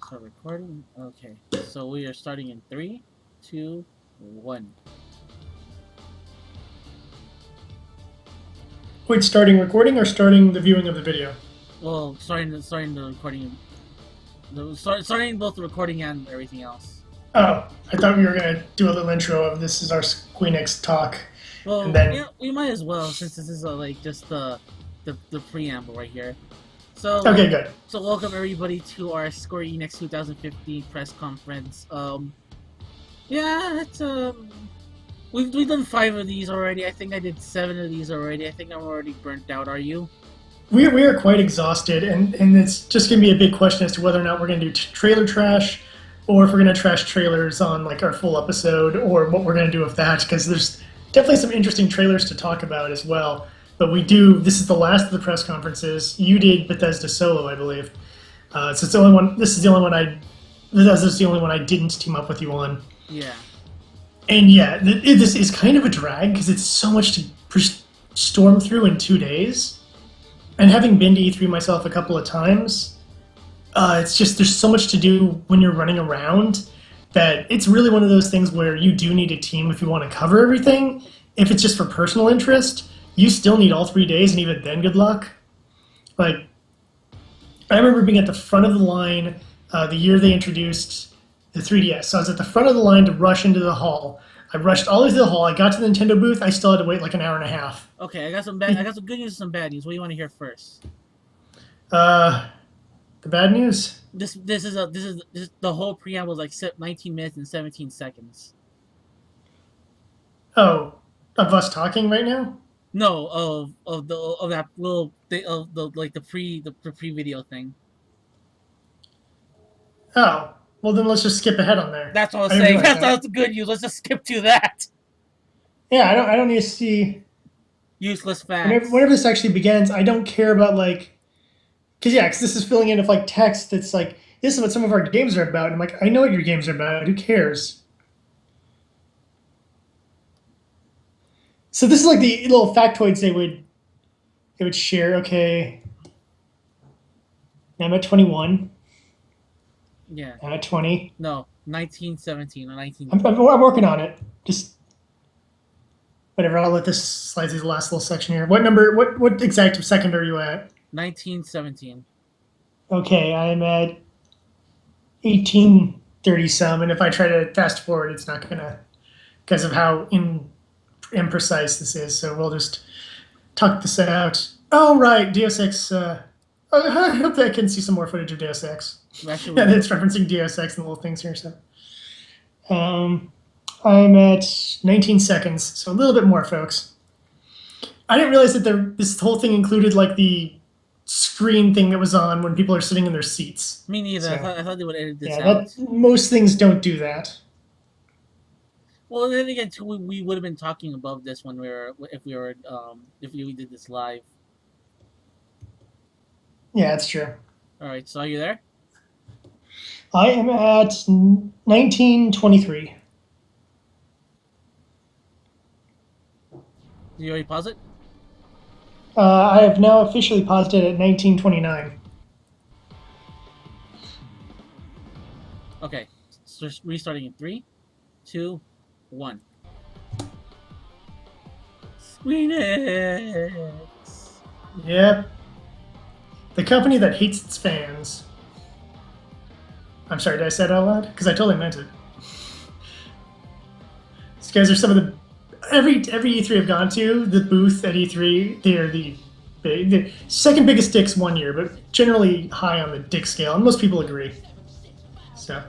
Start recording. Okay, so we are starting in 3, 2, 1. Wait, starting recording or starting the viewing of the video? Well, starting the recording. Starting both the recording and everything else. Oh, I thought we were going to do a little intro of this is our Square-Enix talk, and Well, then... yeah, we might as well since this is like just the preamble right here. So Okay, good. so welcome everybody to our Square Enix 2015 press conference. Yeah, it's we've done 5 of these already. I think I did 7 of these already. I think I'm already burnt out. Are you? We are quite exhausted, and it's just going to be a big question as to whether or not we're going to do trailer trash, or if we're going to trash trailers on like our full episode, or what we're going to do with that, because there's definitely some interesting trailers to talk about as well. But this is the last of the press conferences. You did Bethesda solo, I believe. So it's the only one, this is the only one Bethesda's the only one I didn't team up with you on. Yeah. And yeah, this is kind of a drag because it's so much to storm through in 2 days. And having been to E3 myself a couple of times, it's just there's so much to do when you're running around that it's really one of those things where you do need a team if you want to cover everything. If it's just for personal interest, you still need all 3 days, and even then, good luck. Like, I remember being at the front of the line the year they introduced the 3DS. So I was at the front of the line to rush into the hall. I rushed all the way to the hall. I got to the Nintendo booth. I still had to wait like an hour and a half. Okay, I got some good news and some bad news. What do you want to hear first? Uh, the bad news? This is the whole preamble is like 19 minutes and 17 seconds. Oh, of us talking right now? No, of that little of the like the pre video thing. Oh, well then let's just skip ahead on there. That's what I was I didn't saying. realize That's that. the good news. Let's just skip to that. Yeah, I don't need to see Useless whenever facts. whenever this actually begins. I don't care about like because this is filling in of like text that's like this is what some of our games are about. And I'm like, I know what your games are about. Who cares? So this is like the little factoids they would share. Okay, now I'm at 21. Yeah. I'm at 20. No, 1917 or 19. I'm working on it. Just whatever. I'll let this slide through the last little section here. What number? What exact second are you at? 1917. Okay, I'm at 1830 some, and if I try to fast forward, it's not gonna because of how imprecise this is. So we'll just tuck this out. Oh right, Deus Ex. I hope I can see some more footage of Deus Ex. Actually, Yeah, it's referencing Deus Ex and the little things here. So, I'm at 19 seconds, so a little bit more, folks. I didn't realize that this whole thing included like the screen thing that was on when people are sitting in their seats. me neither. So I thought they would edit this yeah, that out. most things don't do that. Well, then again, too, we would have been talking above this when if we did this live. Yeah, that's true. All right, so are you there? I am at 1923. Did you already pause it? I have now officially paused it at 1929. Okay, so restarting in 3, 2, 1. Squeenix. Yep. The company that hates its fans. I'm sorry, did I say it out loud? Because I totally meant it. These guys are some of the every E3 I've gone to, the booth at E3, they are the second biggest dicks one year, but generally high on the dick scale, and most people agree. So,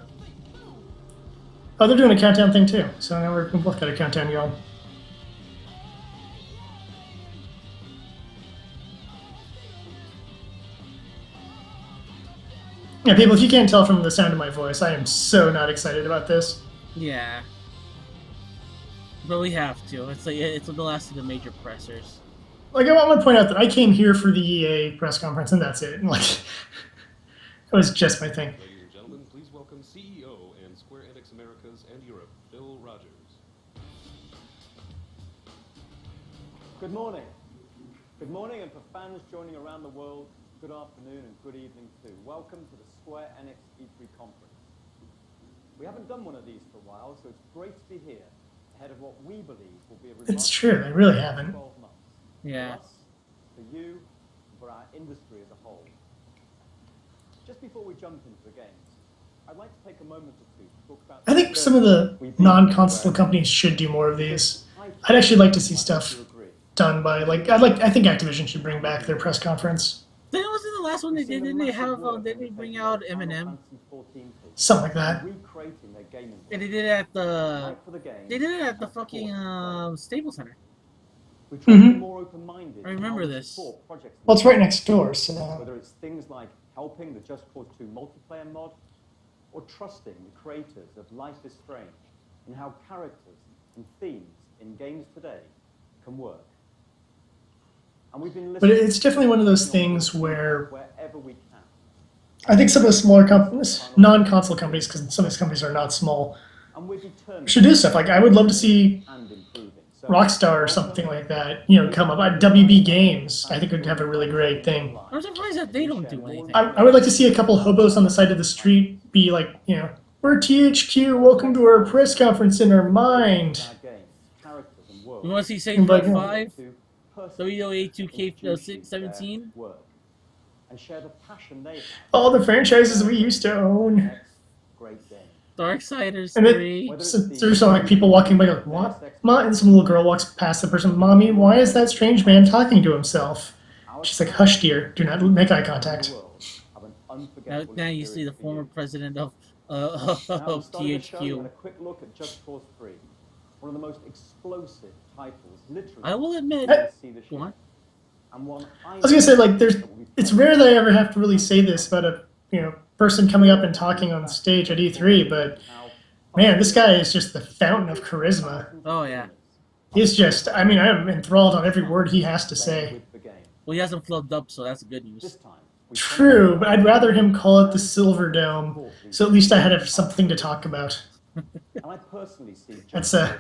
oh, they're doing a countdown thing too. So now we both got a countdown going. Yeah, people, if you can't tell from the sound of my voice, I am so not excited about this. Yeah, but we have to. It's the last of the major pressers. Like, I want to point out that I came here for the EA press conference, and that's it. Like, that was just my thing. Ladies and gentlemen, please welcome CEO and Square-Enix Americas and Europe, Phil Rogers. Good morning. Good morning, and for fans joining around the world, good afternoon and good evening too. Welcome to the Square-Enix E3 conference. We haven't done one of these for a while, so it's great to be here, ahead of what we believe will be a It's true, they really haven't. 12 months. Yeah. For us, for you, and for our industry as a whole. Just before we jump into the games, I'd like to take a moment or two to talk about... I think some of the non-console companies should do more of these. I'd actually like to see stuff done by, like, I think Activision should bring back their press conference. Then it wasn't the last one they did. Didn't they have? Didn't they bring out Eminem? Something like that. And they did it at the. They did it at the fucking Staples Center. I remember this. Well, it's right next door, so. Whether it's things like helping the Just Cause 2 multiplayer mod, or trusting the creators of Life is Strange and how characters and themes in games today can work. And we've been But it's definitely one of those things where wherever we can. I think some of the smaller companies, non-console companies, because some of these companies are not small, should do stuff. Like, I would love to see Rockstar or something like that, come up. WB Games, I think would have a really great thing. I'm surprised that they don't do anything. I would like to see a couple hobos on the side of the street be like, we're THQ, welcome to our press conference in our mind. You want to see Saints Row 5? WWE 2K17? All the franchises we used to own. Darksiders And 3. there's like people walking by like, what? And some little girl walks past the person, Mommy, why is that strange man talking to himself? She's like, hush dear, do not make eye contact. Now you see the former president of THQ. A quick look at Just Cause 3. One of the most explosive titles, literally. I will admit. I was gonna say, like, it's rare that I ever have to really say this about a person coming up and talking on stage at E3, but man, this guy is just the fountain of charisma. Oh yeah. He's just, I am enthralled on every word he has to say. Well, he hasn't flubbed up, so that's good news. True, but I'd rather him call it the Silver Dome, so at least I had something to talk about. It's a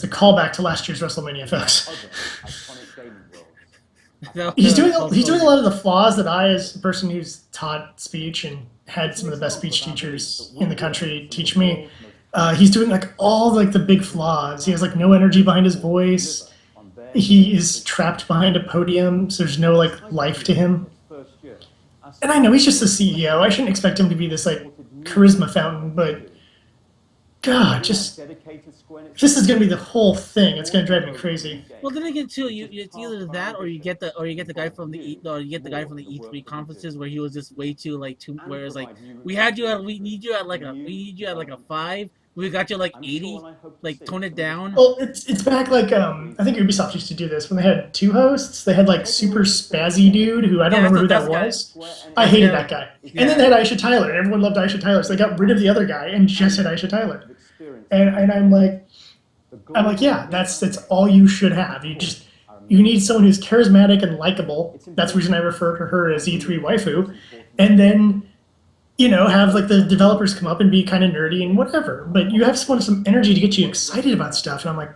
callback to last year's WrestleMania, folks. He's doing a lot of the flaws that I, as a person who's taught speech and had some of the best speech teachers in the country teach me, he's doing like all like the big flaws. He has like no energy behind his voice. He is trapped behind a podium, so there's no like life to him. And I know he's just the CEO. I shouldn't expect him to be this like charisma fountain, but God, this is gonna be the whole thing. It's gonna drive me crazy. Well, then again, too, it's either that or you get the guy from the E3 conferences where he was just way too where it's like we need you at like a 5. We got you like 80. Like tone it down. Well, it's back like I think Ubisoft used to do this when they had 2 hosts. They had like super spazzy dude who I don't remember who that was. I hated that guy. And then they had Aisha Tyler, and everyone loved Aisha Tyler, so they got rid of the other guy and just had Aisha Tyler. And I'm like, yeah, that's all you should have. You need someone who's charismatic and likable. That's the reason I refer to her as E3 waifu. And then have like the developers come up and be kind of nerdy and whatever. But you have some energy to get you excited about stuff. And I'm like,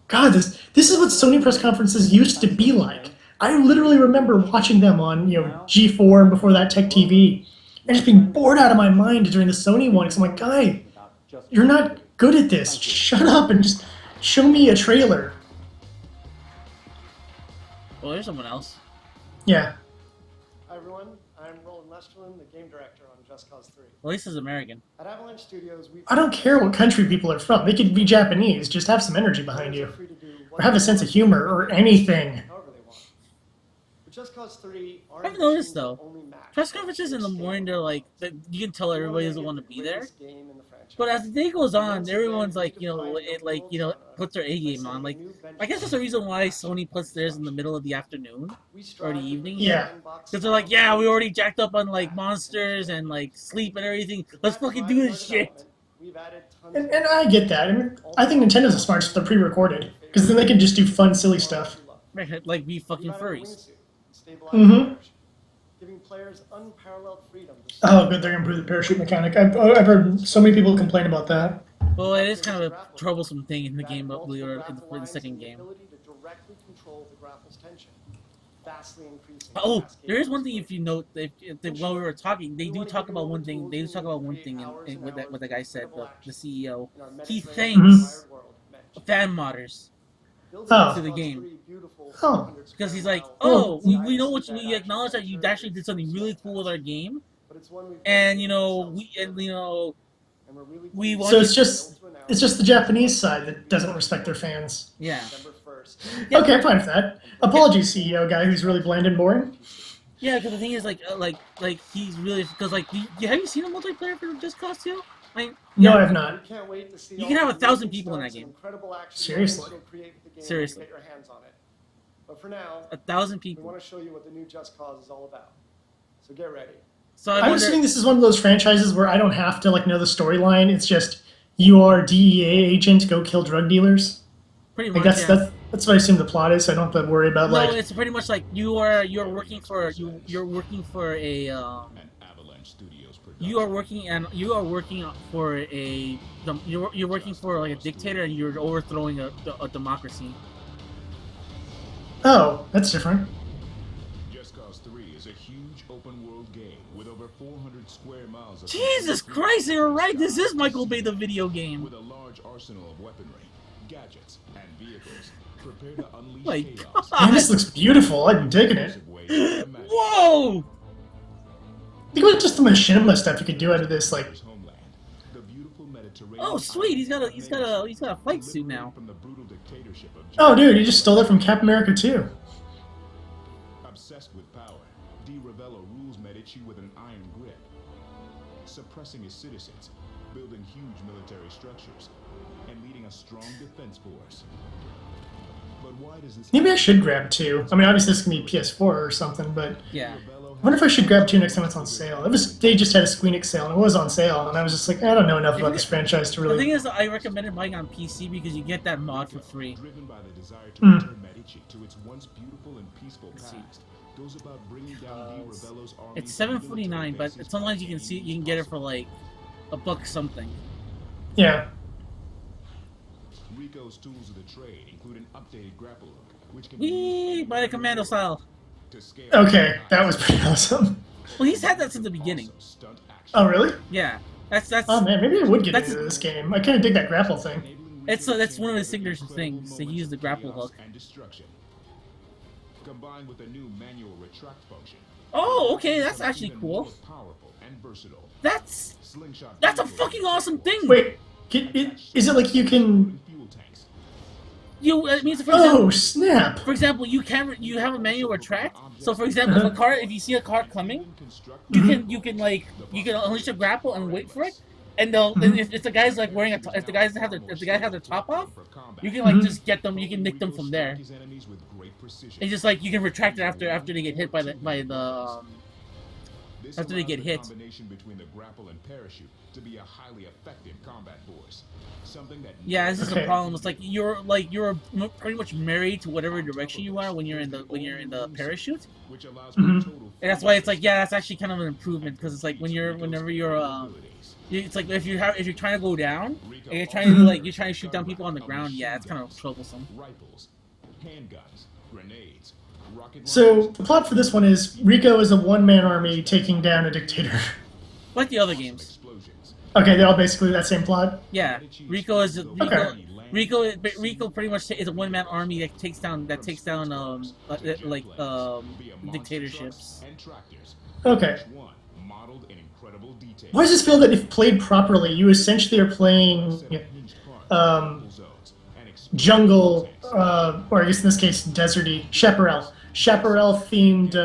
God, this is what Sony press conferences used to be like. I literally remember watching them on G4 and before that Tech TV, and just being bored out of my mind during the Sony one. Because I'm like, guy, you're not good at this. Shut up and just show me a trailer. Well, there's someone else. Yeah. Hi everyone, I'm Roland Lesterlin, the game director on Just Cause 3. At least he's American. At Avalanche Studios, I don't care what country people are from. They could be Japanese. Just have some energy behind you. Or have a sense of humor or anything. However they want. For Just Cause 3, I've noticed though, press conferences in the morning, they're like, you can tell everybody doesn't want to be there. But as the day goes on, everyone's like, puts their A game on. Like, I guess that's the reason why Sony puts theirs in the middle of the afternoon or the evening. Yeah. Because they're like, yeah, we already jacked up on like monsters and like sleep and everything. Let's fucking do this shit. And I get that. I think Nintendo's a smart, they're pre-recorded. Because then they can just do fun, silly stuff. Like be fucking furries. Mm-hmm. Giving players unparalleled freedom. Oh, good, they're going to improve the parachute mechanic. I've heard so many people complain about that. Well, it is kind of a troublesome thing in the game, or in the second game. vastly increasing. Oh, cascade there is one thing. display. If you note, while we were talking, they do talk about one thing. They do talk about one thing, and what that guy said, the CEO. In our He Mediterranean thanks inspired world, Medj. fan modders Building Oh. to the Just game. Cause 3 beautiful Oh. 400 because he's square like, mile oh, Oh. we know what side we acknowledge that you action actually did something really cool with our game, but it's one we've and dedicated ourselves we to and building. And we're really we pleased want So you- it's just the Japanese side that doesn't respect their fans. yeah. December 1st. Yeah. Okay, I'm fine with that. Apologies, CEO guy who's really bland and boring. Yeah, because the thing is, like he's really because have you seen a multiplayer for Just Cause 2? No, yeah. I have not. We can't wait to see You all can have the 1,000 amazing people in that stunts and game. incredible action Seriously. moments you'll create with the game when you Seriously. get your hands on it. But for now, 1,000 we people. want to show you what the new Just Cause is all about. So get ready. So I'm wonder, assuming this is one of those franchises where I don't have to know the storyline. It's just you are DEA agent, go kill drug dealers. pretty Like much. that's what I assume the plot is. So I don't have to worry about No, it's pretty much like you're working for you're working for a An Avalanche Studios production. you are working for you're working for like a dictator and you're overthrowing a democracy. Oh, that's different. Just Cause 3 is a huge open-world game with over 400 square miles of Jesus Christ, you're right. This is Michael Bay the video game. with a large arsenal of weaponry, gadgets, and vehicles. Prepare to unleash My chaos. God. Man, this looks beautiful. I'm digging it. Whoa! Think about just the machinima stuff you could do out of this. Like, Homeland, the beautiful Mediterranean Oh, sweet. He's got a fight suit now. From the brutal dictatorship of oh, dude, you just stole that from Cap America too. Obsessed with power, Di Ravello rules Medici with an iron grip, suppressing his citizens, building huge military structures, and leading a strong defense force. But why does this? Maybe I should grab 2. I mean, obviously this can be PS4 or something, but Yeah. I wonder if I should grab 2 next time it's on sale. They just had a Square-Enix sale and it was on sale, and I was just like, I don't know enough about this franchise to The thing really. is, I recommended buying on PC because you get that mod for free. Driven by the desire to Mm. return Medici to its once beautiful and peaceful Let's see. past, goes about bringing down Di Ravello's army. It's $7.49, but sometimes you can get it for like $1 something. Yeah. Rico's tools of the trade include an updated grapple hook, which can Wee! By the commando style. to scale. Okay, that was pretty awesome. Well, he's had that since the beginning. Also stunt action. Oh, really? Yeah. That's Oh man, maybe I would get That's- into this game. I kind of dig that grapple thing. Enabling That's Rico to that's one of change his signature every things. critical They moment use the of grapple chaos hook. and destruction. Combined with a new manual retract function. Oh, okay, that's becomes actually even cool. more Powerful and versatile. That's Slingshot that's a vehicles fucking awesome thing. Wait, is it like you can? fuel tanks. It means for Oh example, snap! you have a manual retract. So for example, if you see a car coming, Mm-hmm. you can unleash a grapple and wait for it, and then if the guy's like wearing if the guys have their top off, you can Mhm. just get them, you can nick them from there. His enemies with great precision. It's just like you can retract it after they get hit by the This after they allows get the hit. combination between the grapple and parachute to be a highly effective combat force. Something that Yeah, this is Okay. the problem. It's like you're pretty much married to whatever direction you are when you're in the parachute, which allows Mhm. for total and that's why it's like that's actually kind of an improvement because it's like whenever you're it's like if you're trying to go down and you're trying to shoot down people on the ground, yeah, it's kind of troublesome. rifles, handguns, grenades, rocket So launchers, the plot for this one is Rico is a one-man army taking down a dictator. Like the other games. explosions. Okay, they're all basically that same plot. Yeah, Rico Okay. Rico pretty much is a one-man army that takes down dictatorships. And tractors. Okay. Each one modeled in incredible detail. Why does this feel that if played properly, you essentially are playing Set of hinged parts, um, purple zones, and explosive jungle, tanks. or I guess in this case, deserty, chaparral themed.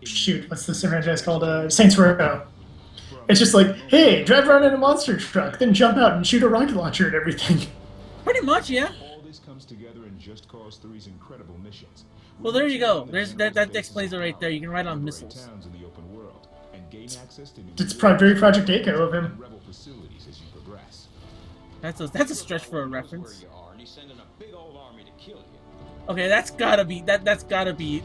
Shoot, what's this franchise called? Saints Row. It's just like, hey, drive around in a monster truck, then jump out and shoot a rocket launcher at everything. Pretty much, yeah. All this comes together in Just Cause 3's incredible missions. Well, there you go. There's that explains it right there. You can ride on missiles. Towns in the open world and gain access to new It's very Project Echo of him. and rebel facilities as you progress. That's a stretch for a reference. Where you are, and he's sending a big old army to kill you. Okay, that's gotta be that's gotta be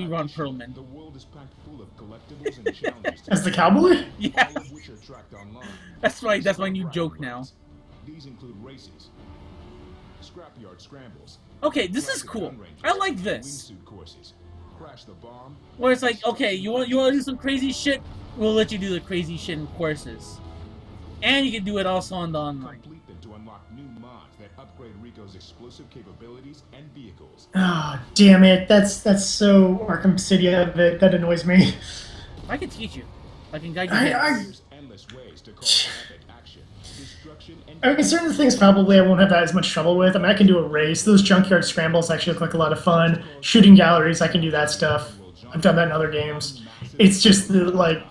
Ron Perlman. The world is packed full of collectibles and challenges to As the cowboy? Yeah, all of which are tracked online. that's my new joke now. These include races, scrapyard scrambles, Okay, this is Classic cool. gun ranges, I like this. wingsuit courses, crash the bomb, Where it's like, okay, you want to do some crazy shit? We'll let you do the crazy shit in courses, and you can do it also on the online. complete them to unlock new mods that upgrade Rico's explosive capabilities and vehicles. Ah, damn it. That's so Arkham City of it. That annoys me. I can teach you. I can guide you. There's endless ways to cause epic action, destruction, and I mean, certain things probably I won't have that as much trouble with. I mean, I can do a race. Those junkyard scrambles actually look like a lot of fun. Shooting galleries, I can do that stuff. I've done that in other games. It's just the, like,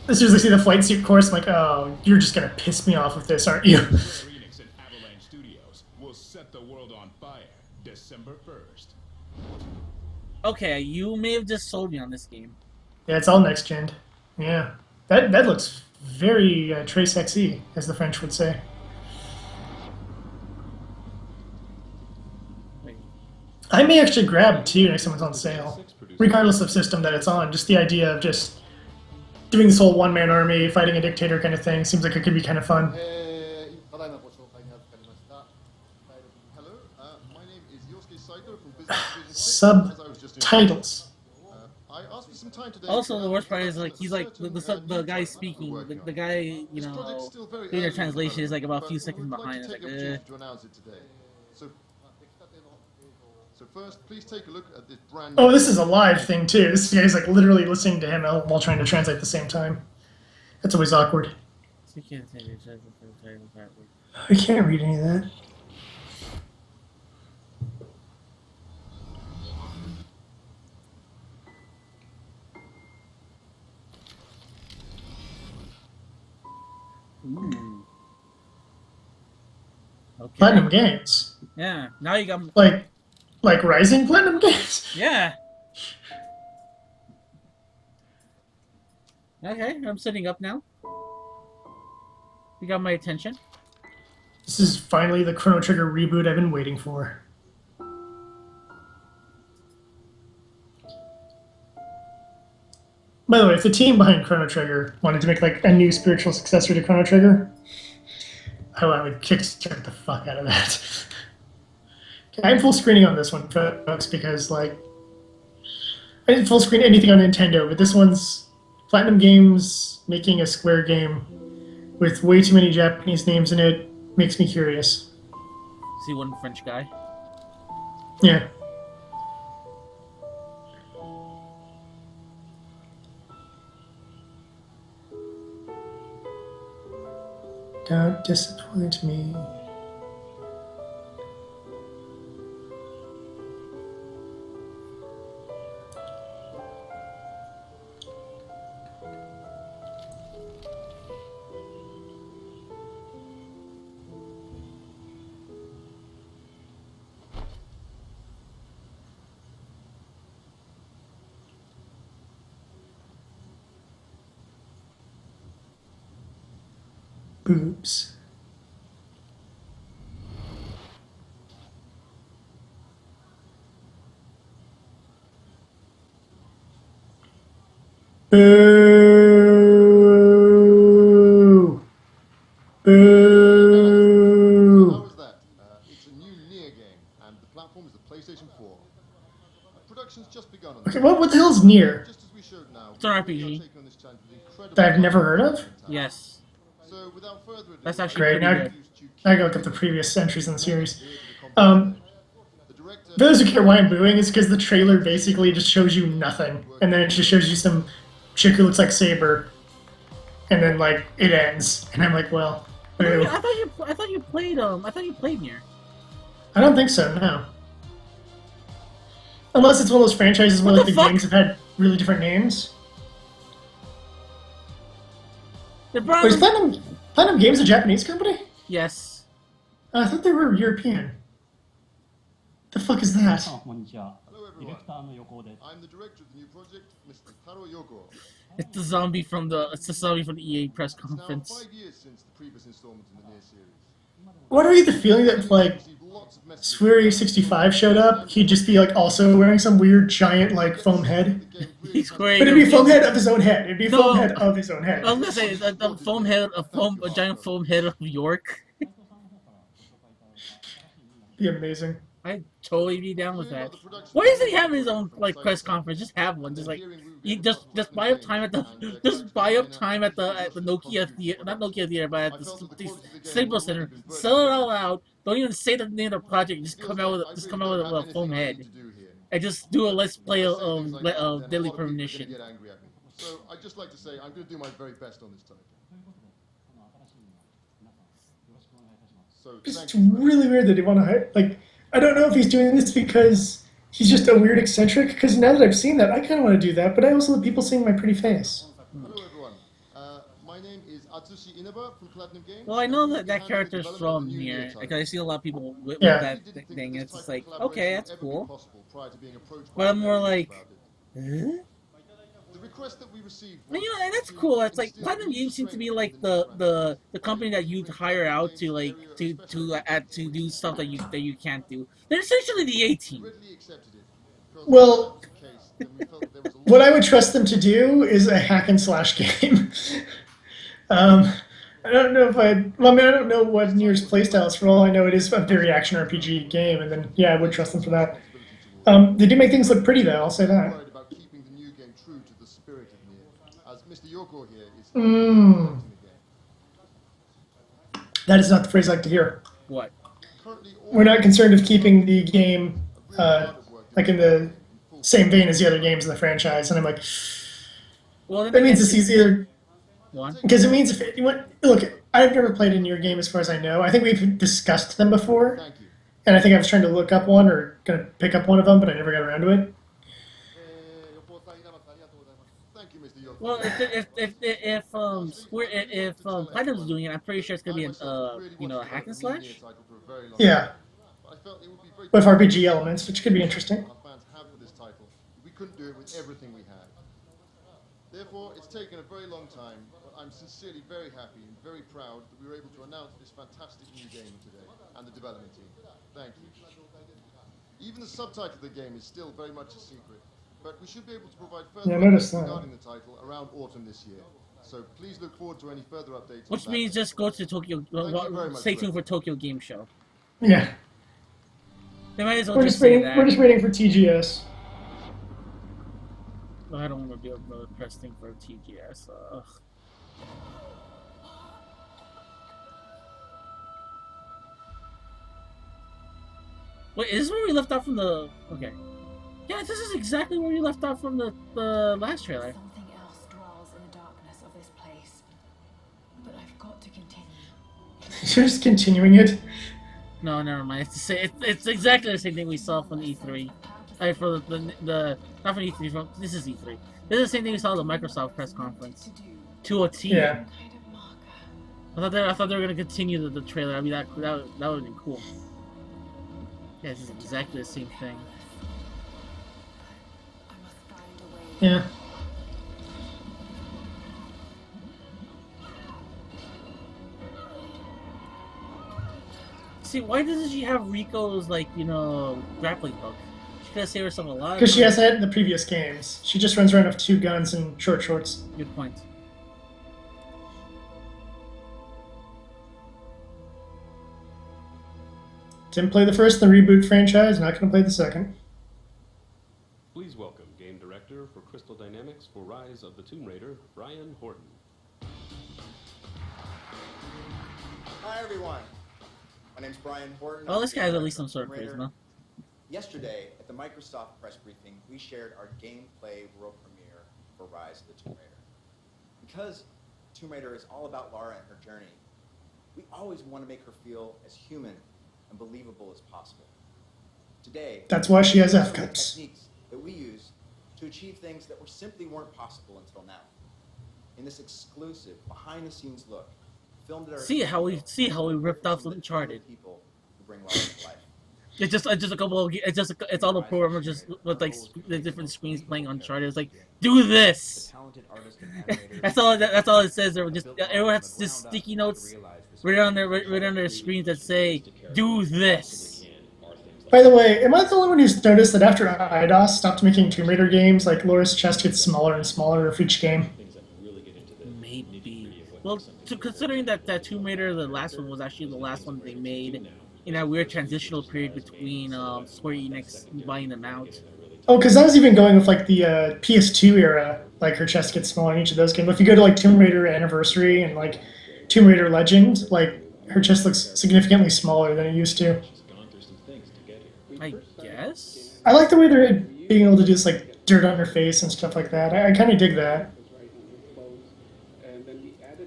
as soon as I see the flight suit course, I'm like, oh, you're just gonna piss me off with this, aren't you? Square-Enix and Avalanche Studios will set the world on fire December 1st. Okay, you may have just sold me on this game. Yeah, it's all next gen. Yeah, that looks very très sexy, as the French would say. Wait. I may actually grab two next time it's on sale, regardless of system that it's on. Just the idea of just doing this whole one-man army, fighting a dictator kind of thing, seems like it could be kind of fun. Hello, my name is Yosuke Saito from Business Division 6. As I was just Subtitles. I asked for some time today. Also, the worst part is like he's like the guy speaking, the guy you know doing the translation is like about a few seconds behind. It's like, to announce it today. So first, please take a look at this brand. Oh, this is a live thing too. This guy's like literally listening to him while trying to translate at the same time. That's always awkward. I can't read any of that. Ooh. Okay. Platinum Games. Yeah. Now you got Like Rising Platinum Games. yeah. Okay, I'm sitting up now. You got my attention. This is finally the Chrono Trigger reboot I've been waiting for. By the way, if the team behind Chrono Trigger wanted to make like a new spiritual successor to Chrono Trigger, I would kickstart the fuck out of that. I'm full screening on this one, folks, because like I didn't full screen anything on Nintendo, but this one's Platinum Games making a Square game with way too many Japanese names in it makes me curious. See one French guy. Yeah. Don't disappoint me. Boobs. Boo! Boo! How was that? It's a new Nier game, and the platform is the PlayStation 4. Production's just begun on this. Okay, what the hell's Nier? Just as we showed now, It's an we are RPG. taking on this challenge with incredible That I've never heard of? Yes. So without further ado, That's actually Great, pretty now good. I gotta look up the previous entries in the series. the director, For those who care why I'm booing, it's because the trailer basically just shows you nothing, and then it just shows you some chick who looks like Saber, and then like it ends, and I'm like, well, ew. I thought you played Nier. I don't think so. No, unless it's one of those franchises where What like the the fuck? games have had really different names. The Wait, is brother. Platinum Games a Japanese company? Yes. I thought they were European. The fuck is that? こんにちは。 hello ディレ everyone. クターの横尾です。 I'm the director of the new project, Mr. Taro Yoko. It's the zombie from the EA press It's now conference. 5 years since the previous installment in the Nier series. What are you the feeling that like Received lots of messages. Square 65 showed up, he'd just be like also wearing some weird giant like foam head? The game really He's has- wearing But it'd be a foam head of his own head. It'd be a No. foam head of his own head. I was gonna say the foam head, a giant foam head of York. Be amazing. I'd totally be down with Hearing that. about the production Why of doesn't he the have his game own from like site press to site, conference? Just have one. and Just then like hearing we you were just part just of buy up Platinum time at the Games and just character buy up designer time at the illustrated Nokia across theater, huge not productions. Nokia theater, but at I felt that the the quality of the game Staples had already Center. been Sell it breathtaking. all out. Don't even say the name of the project. It Just feels come out like with I just really come out don't with have a foam anything I head need to do here. and just do a But let's if play I say things like that, then a Deadly lot of people are going to Premonition. get angry at me. So I'd just like to say I'm going to do my very best on this title. So It's thank you. really weird that they want to hire. Like, I don't know if he's doing this because he's just a weird eccentric. Because now that I've seen that, I kind of want to do that. But I also love people seeing my pretty face. Hello everyone. My name is Atsushi Inaba from Platinum Games. Well, I know and that we'll that be handling the character's development of from the new here. Nier Like title. I see a lot of people with Yeah. that We didn't think thing. that It's this just type like of collaboration okay, would that's ever be cool. possible prior to being approached But by I'm more Square-Enix like, about it. huh? The request that we received And, was and that's to cool. It's like instill Platinum new Games seem to strength be in like the Nier franchise the by company aiming that to you bring hire Platinum out Games to like area of to specialty. do stuff that you can't do. They're essentially the A We team. readily accepted it because if Well, that was the case, then we felt that there was a lot what I would of trust them to do is a hack and slash game. um, I don't know if I. Well, I mean, I don't know what Nier's playstyle is. For all I know, it is a very action RPG game, and then yeah, I would trust them for that. They do make things look pretty, though. I'll say that. worried about keeping the new game true to the spirit of Nier, as Mr. Yoko here is Mm. perfecting the game. That is not the phrase I like to hear. What? Currently, all We're not concerned with keeping the game are really hard at work like in doing the in full same vein as the other games in the franchise, and I'm like, Well, then that means again, it's either one. because it means if it, look, I've never played a Nier game as far as I know. I think we've discussed them before, Thank you. and I think I was trying to look up one or gonna pick up one of them, but I never got around to it. Thank you, Mr. Yoko. Well, if Platinum's doing it, I'm pretty sure it's gonna be an a hack and slash. Yeah, I felt it would be very with RPG elements, which could be interesting. our fans have for this title. We couldn't do it with everything we had. Therefore, it's taken a very long time, but I'm sincerely very happy and very proud that we were able to announce this fantastic new game today and the development team. Thank you. Even the subtitle of the game is still very much a secret, but we should be able to provide further Yeah, I noticed updates that. regarding the title around autumn this year. So please look forward to any further updates. Which on that means day. just go to Tokyo. Stay tuned for Tokyo Game Show. Yeah, They might as well we're just just say waiting. that. We're just waiting for TGS. I don't want to do another press thing for TGS. Ugh. Wait, is this where we left off from the? Okay. Yeah, this is exactly where we left off from the last trailer. Something else dwells in the darkness of this place. But I've got to continue. You're just continuing it. No, never mind. It's exactly the same thing we saw from E3. For the not from E3. From this is E3. This is the same thing we saw at the Microsoft press conference. To a T. Yeah. Kind of marker. I thought they were gonna continue the trailer. I mean that would have been cool. Yeah, this is exactly the same thing. I must find a way. Yeah. See, why doesn't she have Rico's grappling hook? She could have saved herself a lot. Because she has that in the previous games. She just runs around with 2 guns and short shorts. Good point. Didn't play the first in the reboot franchise, not going to play the second. Please welcome Game Director for Crystal Dynamics for Rise of the Tomb Raider, Brian Horton. Hi everyone. My name's Brian Horton. Well, this I'm the guy has at director least some of sort of Tomb Raider. charisma. Yesterday, at the Microsoft press briefing, we shared our gameplay world premiere for Rise of the Tomb Raider. Because Tomb Raider is all about Lara and her journey, we always want to make her feel as human and believable as possible. Today, That's why she has some of the F-cuts. techniques that we use to achieve things that simply weren't possible until now. In this exclusive, behind-the-scenes look, filmed at our See how we ripped off Uncharted. people who bring Lara to life. It's just a couple. It's all the programmers just with the different screens playing Uncharted. It's like, do this. That's all it says. There, just everyone has just sticky notes right on their screens that say, do this. By the way, am I the only one who's noticed that after IDOS stopped making Tomb Raider games, like Laura's chest gets smaller and smaller for each game? Maybe. Well, considering that Tomb Raider, the last one was actually the last one they made, in that weird transitional period between Square Enix buying them out. Oh, because I was even going with like the PS2 era. Like her chest gets smaller in each of those games. But if you go to like Tomb Raider Anniversary and like Tomb Raider Legend, like her chest looks significantly smaller than it used to. I guess. I like the way they're being able to do this like dirt on her face and stuff like that. I kind of dig that.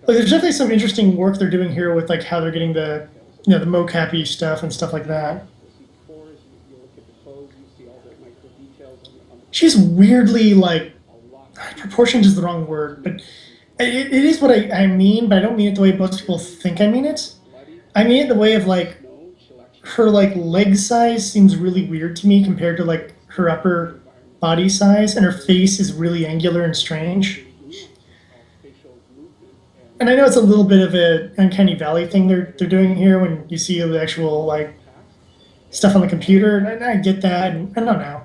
Like, there's definitely some interesting work they're doing here with like how they're getting the the mocap-y stuff and stuff like that. She's weirdly like proportioned is the wrong word, but it is what I mean, but I don't mean it the way most people think I mean it. I mean it the way of like her like leg size seems really weird to me compared to like her upper body size, and her face is really angular and strange. And I know it's a little bit of an uncanny valley thing they're doing here when you see the actual like stuff on the computer, and I get that, and I don't know.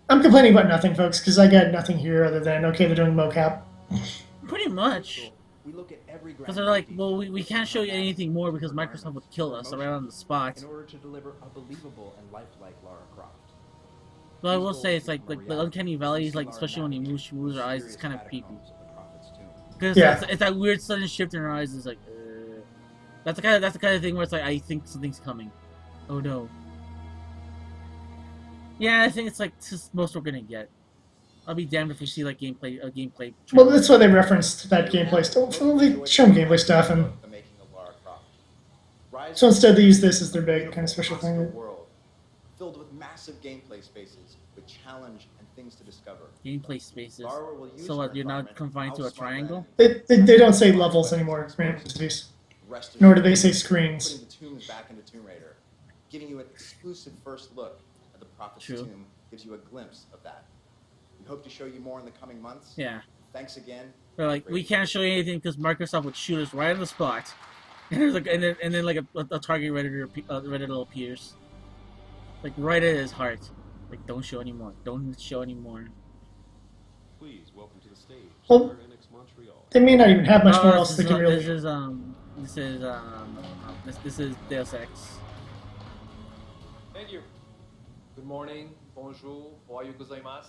I'm complaining about nothing, folks, because I got nothing here other than, okay, they're doing mocap. Pretty much. Because they're like, well, we can't show you anything more because Microsoft would kill us right on the spot. In order to deliver a believable and lifelike Lara Croft. But I will say, it's like the uncanny valley is like, especially when she moves her eyes, it's kind of creepy. Because it's that weird sudden shift in her eyes. Is like, that's the kind of thing where it's like, I think something's coming. Oh no. Yeah, I think it's like just most we're gonna get. I'll be damned if we see like gameplay. Well, that's why they referenced that gameplay stuff. Well, they show them gameplay stuff, and so instead they use this as their big kind of special thing. Filled with massive gameplay spaces with challenge and things to discover. Gameplay spaces. So what? You're not confined to a triangle? They don't say levels anymore. Nor do they say screens. Putting the tombs back into Tomb Raider, giving you an exclusive first look at the Prophet's tomb gives you a glimpse of that. We hope to show you more in the coming months. Yeah. Thanks again. They're like, we can't show you anything because Microsoft would shoot us right on the spot. And there's like, and then like a target Redditor appears, like right at his heart. Like, don't show anymore. Don't show anymore. Please welcome to the stage. Well, Square-Enix Montreal. they may not even have much more else they can really. This is Deus Ex. Thank you. Good morning, bonjour, ohayo gozaimasu.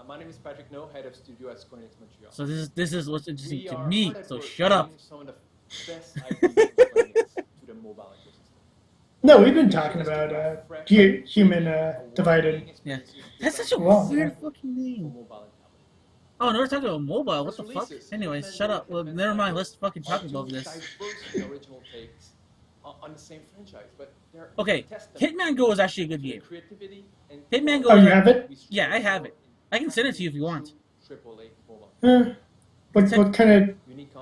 My name is Patrick No, head of studio at Square-Enix Montreal. So this is what's interesting to me. So shut up. Some of the best ideas to the mobile ecosystem. No, we've been talking about human divided. Yeah, that's such a weird fucking name. Oh, no, we're talking about mobile. What the fuck? Anyways, shut up. Well, never mind. Let's fucking talk about this. Original takes on the same franchise, but okay, Hitman Go is actually a good game. Hitman Go. Oh, you have it? Yeah, I have it. I can send it to you if you want. What kind of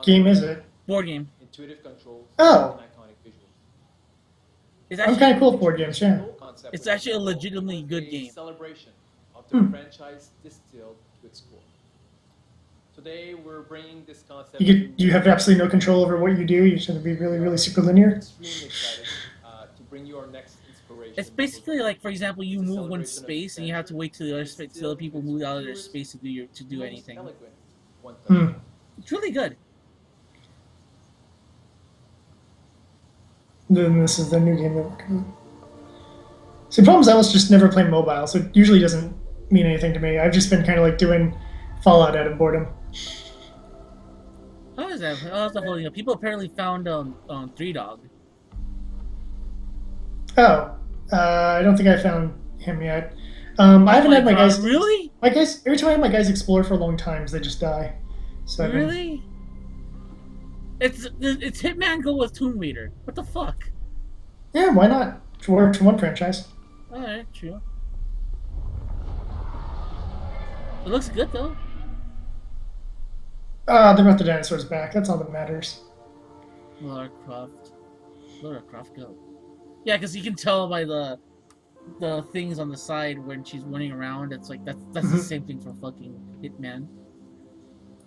game is it? Board game. Intuitive controls. Oh. I'm kind of cool with board games, yeah. It's actually a legitimately good game. Celebration of the franchise distilled to its core. Today we're bringing this concept. You have absolutely no control over what you do. You should be really, really super linear. Extremely excited to bring you our next inspiration. It's basically like, for example, you move one space and you have to wait till the other space, till other people move out of their space to do anything. It's really good. Then this is the new game that we're coming. So the problem is I was just never playing mobile, so it usually doesn't mean anything to me. I've just been kind of like doing Fallout out of boredom. How is that? How's that holding up? People apparently found Three Dog. Oh, I don't think I found him yet. I haven't had my guys. Really? My guys. Every time I have my guys explore for long times, they just die. So really? It's Hitman Go with Tomb Raider. What the fuck? Yeah, why not? For one franchise. Alright, true. It looks good though. They brought the dinosaurs back. That's all that matters. Lara Croft Go. Yeah, because you can tell by the things on the side when she's running around. It's like that's the same thing for fucking Hitman.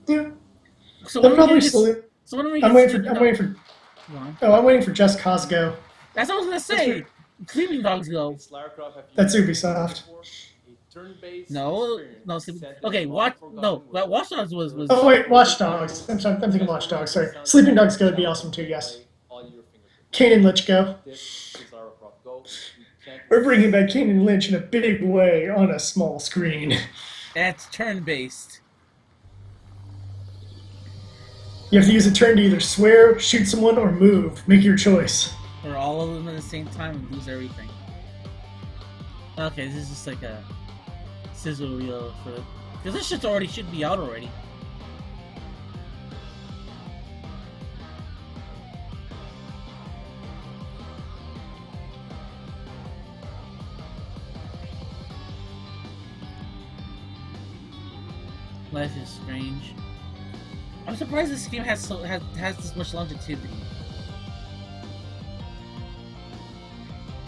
Yeah. So they're probably slowly. So when are we? I'm waiting for Just Cause Go. That's what I was gonna say. Sleeping Dogs Go. That's Ubisoft. No. Okay, Watch Dogs was. Oh wait, Watch Dogs. I'm thinking Watch Dogs. Sorry, Sleeping Dogs Go would be awesome too. Yes. Kane and Lich Go. This is our We're bringing back Kane and Lynch in a big way on a small screen. That's turn-based. You have to use a turn to either swear, shoot someone, or move. Make your choice. Or all of them at the same time and lose everything. Okay, this is just like a sizzle reel for... Because this shit already should be out already. Life is Strange. I'm surprised this game has this much longevity.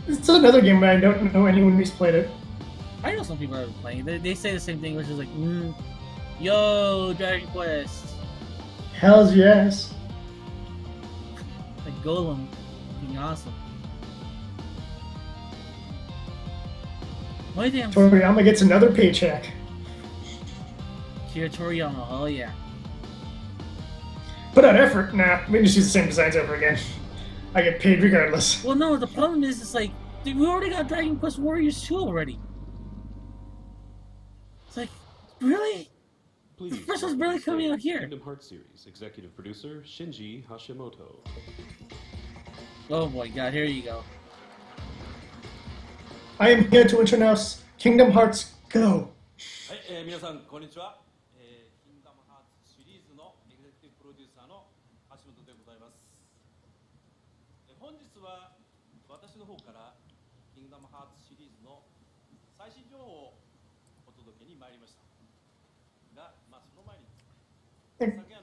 It's another game, but I don't know anyone who's played it. I know some people are playing. They say the same thing, which is like, yo, Dragon Quest. Hells yes. Like Golem, being awesome. Only thing I'm Toriyama gets another paycheck. Kira Toriyama, oh yeah. Put out effort. Nah, we just use the same designs over again. I get paid regardless. Well, no, the problem is, it's like, dude, we already got Dragon Quest Warriors 2 already. It's like, really? Please The first one's barely coming out here. Kingdom Hearts series executive producer Shinji Hashimoto. Oh my god, here you go. I am here to introduce Kingdom Hearts Go. はい、皆さんこんにちは。キングダムハーツシリーズのエグゼクティブプロデューサーの橋本でございます。本日は私の方からキングダムハーツシリーズの最新情報をお届けに参りました。が、まあその前に。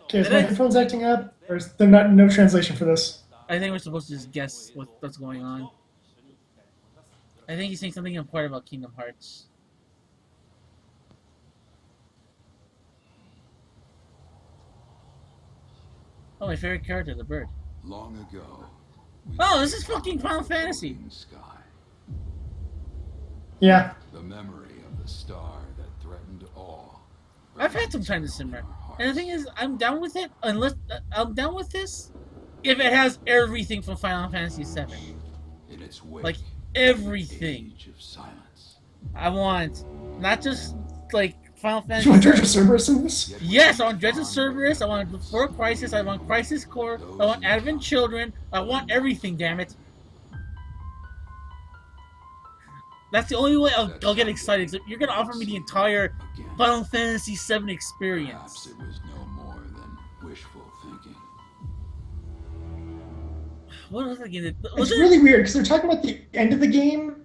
Okay, is my headphones acting up? Or is there no translation for this? I think we're supposed to just guess what's going on. I think he's saying something important about Kingdom Hearts. Oh, my favorite character, the bird. Long ago. Oh, this is fucking Final Fantasy. Sky. Yeah. The memory of the star that threatened all. I've had some time to simmer, and the thing is, I'm down with it. Unless I'm down with this, if it has everything from Final Fantasy VII, In its wake, like everything. age of silence. I want not just like Final Fantasy. You want Dredge of Cerberus in this? Yes, I want Dredge of Cerberus. I want Before Crisis. I want Crisis Core. I want Advent Children. I want everything. Damn it! That's the only way I'll get excited. So you're gonna offer me the entire Final Fantasy VII experience. Perhaps it was no more than wishful thinking. What was the game? It's really weird because they're talking about the end of the game.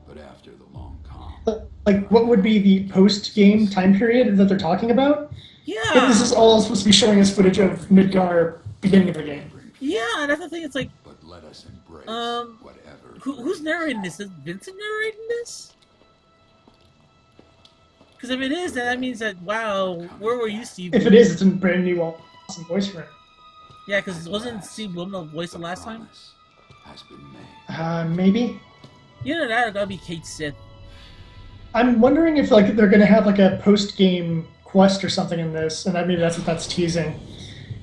But after the long calm. Like, what would be the post-game time period that they're talking about? Yeah. And this is all supposed to be showing us footage of Midgar beginning of the game. Yeah, that's the thing. It's like, but let us embrace whatever. Who's narrating this? Is Vincent narrating this? Because if it is, then that means that wow, where were you, Steve? If it is, it's a brand new awesome voice for it. Yeah, because wasn't Steve Blum voice the last time? Has been made. Maybe. Either that or that'll be Kate Sith. I'm wondering if like they're gonna have like a post-game quest or something in this, and maybe that's what that's teasing.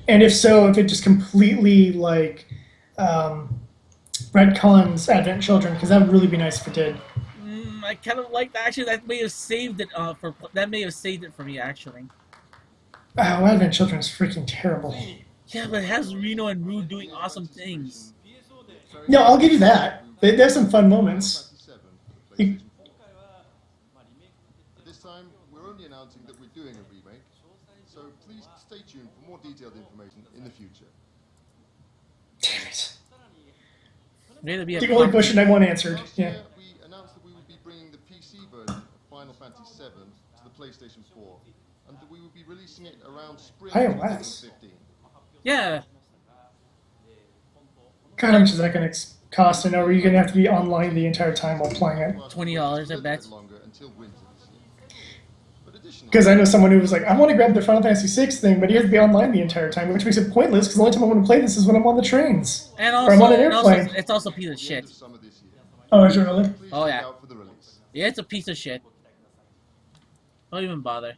And if so, if it just completely like retcons Advent Children, because that would really be nice if it did. I kind of like that. Actually, that may have saved it for me. Actually. Oh, Advent Children is freaking terrible. Yeah, but it has Reno and Rue doing awesome things. No, I'll give you that. There's some fun moments. This time, we're only announcing that we're doing a remake, so please stay tuned for more detailed information in the future. Damn it. The The only question I want answered. Yeah. We announced that we would be bringing the PC version of Final Fantasy VII to the PlayStation 4, and that we would be releasing it around spring iOS. 2015. Yeah. God, how much is that going to cost? I know you're going to have to be online the entire time while playing it. $20, I bet. Because I know someone who was like, I want to grab the Final Fantasy VI thing, but he has to be online the entire time, which makes it pointless because the only time I want to play this is when I'm on the trains. And or I'm on an also, airplane. it's also a piece of shit. Oh, is it really? Oh, yeah. Yeah, it's a piece of shit. Don't even bother.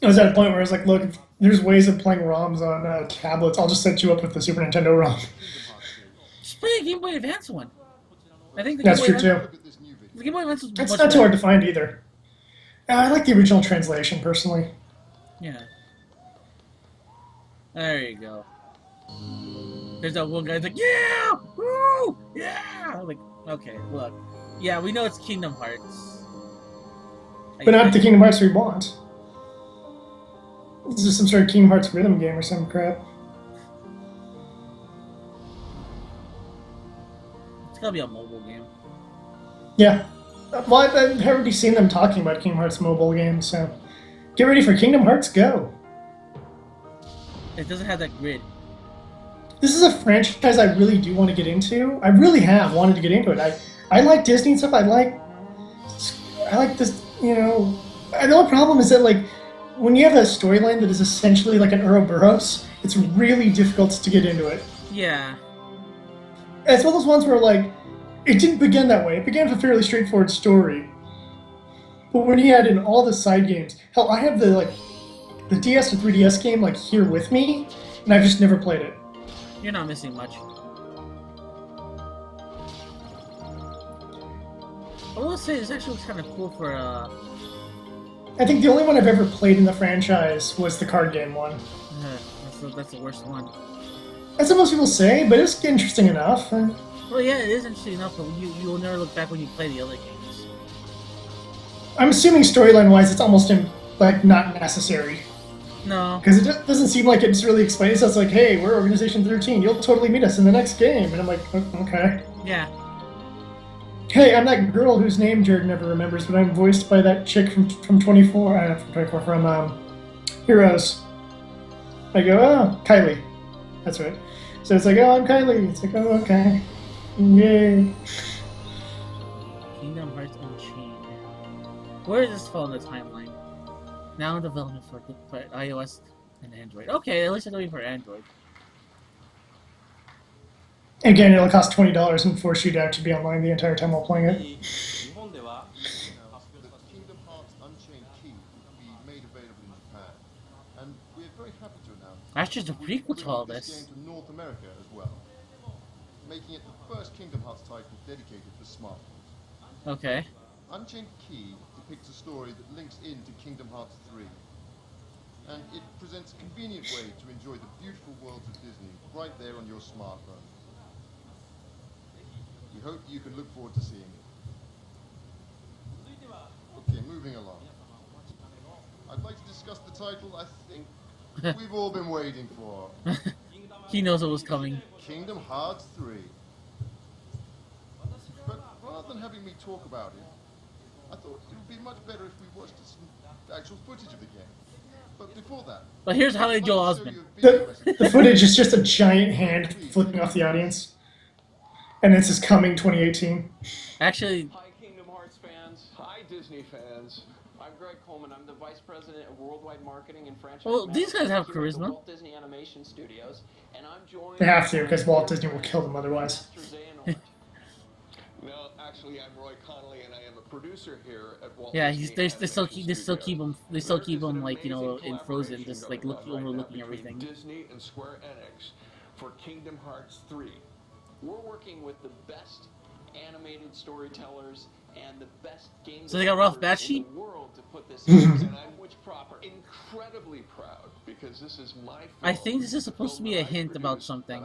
I was at a point where I was like, look, if there's ways of playing ROMs on tablets, I'll just set you up with the Super Nintendo ROM. play a Game Boy Advance one. I think the That's Game Boy true Advance, too. the Game Boy Advance was It's much not too hard better. to find either. I like the original translation personally. Yeah. There you go. There's that one guy that's like, yeah! Woo! Yeah! I'm like, okay, look. Yeah, we know it's Kingdom Hearts. But not the Kingdom Hearts we want. This is some sort of Kingdom Hearts rhythm game or some crap. It's gotta be a mobile game. Yeah. Well, I've already seen them talking about Kingdom Hearts mobile games, so get ready for Kingdom Hearts Go. It doesn't have that grid. This is a franchise I really do want to get into. I really have wanted to get into it. I like Disney and stuff. I like this, you know. The only problem is that, like, when you have a storyline that is essentially like an Ouroboros, it's really difficult to get into it. Yeah. It's one of those ones where, like, it didn't begin that way. It began with a fairly straightforward story. But when you add in all the side games, hell, I have the DS to 3DS game, like, here with me, and I've just never played it. You're not missing much. I will say this actually looks kind of cool for I think the only one I've ever played in the franchise was the card game one. That's the worst one. That's what most people say, but it's interesting enough. Well, yeah, it is interesting enough, but you will never look back when you play the other games. I'm assuming storyline-wise, it's almost not necessary. No. Because it just doesn't seem like it's really explained. So it's like, hey, we're Organization 13. You'll totally meet us in the next game. And I'm like, okay. Yeah. Hey, I'm that girl whose name Jared never remembers, but I'm voiced by that chick from Heroes. I go, oh, Kylie. That's right. So it's like, oh, I'm Kylie. It's like, oh, okay. Yay. Kingdom Hearts Unchained. Where does this fall in the timeline? Now in development for iOS and Android. Okay, at least it's doing for Android. Again, it'll cost $20 and force you to have to be online the entire time while playing it. The Kingdom Hearts Unchained Key will be made available in Japan, and we're very happy to announce That's just a prequel to all this this. game to North America as well, making it the first Kingdom Hearts title dedicated for smartphones. Okay. Unchained Key depicts a story that links into Kingdom Hearts 3, and it presents a convenient way to enjoy the beautiful worlds of Disney right there on your smartphone. We hope you can look forward to seeing it. Okay, moving along. I'd like to discuss the title I think we've all been waiting for. He knows it was coming. Kingdom Hearts 3. But rather than having me talk about it, I thought it would be much better if we watched some actual footage of the game. But before that... But here's Haley Joel Osment. The footage is just a giant hand flicking off the audience. And this is coming 2018. Actually... Hi Kingdom Hearts fans. Hi Disney fans. I'm Greg Coleman. I'm the Vice President of Worldwide Marketing and Franchise Well, these guys have Management here at the charisma. Walt Disney Animation Studios, and I'm joined They have to, because Walt Disney will kill them otherwise. No, actually, I'm Roy Connolly, and I am a producer here at Walt Yeah, Disney they still keep him like, you know, in Frozen, just like overlooking everything. Disney and Square-Enix for Kingdom Hearts 3. We're working with the best animated storytellers and the best game So they got Ralph developers Bakshi? in the world to put this in, and I'm incredibly proud because this is my film. I think this is supposed to be a hint about something.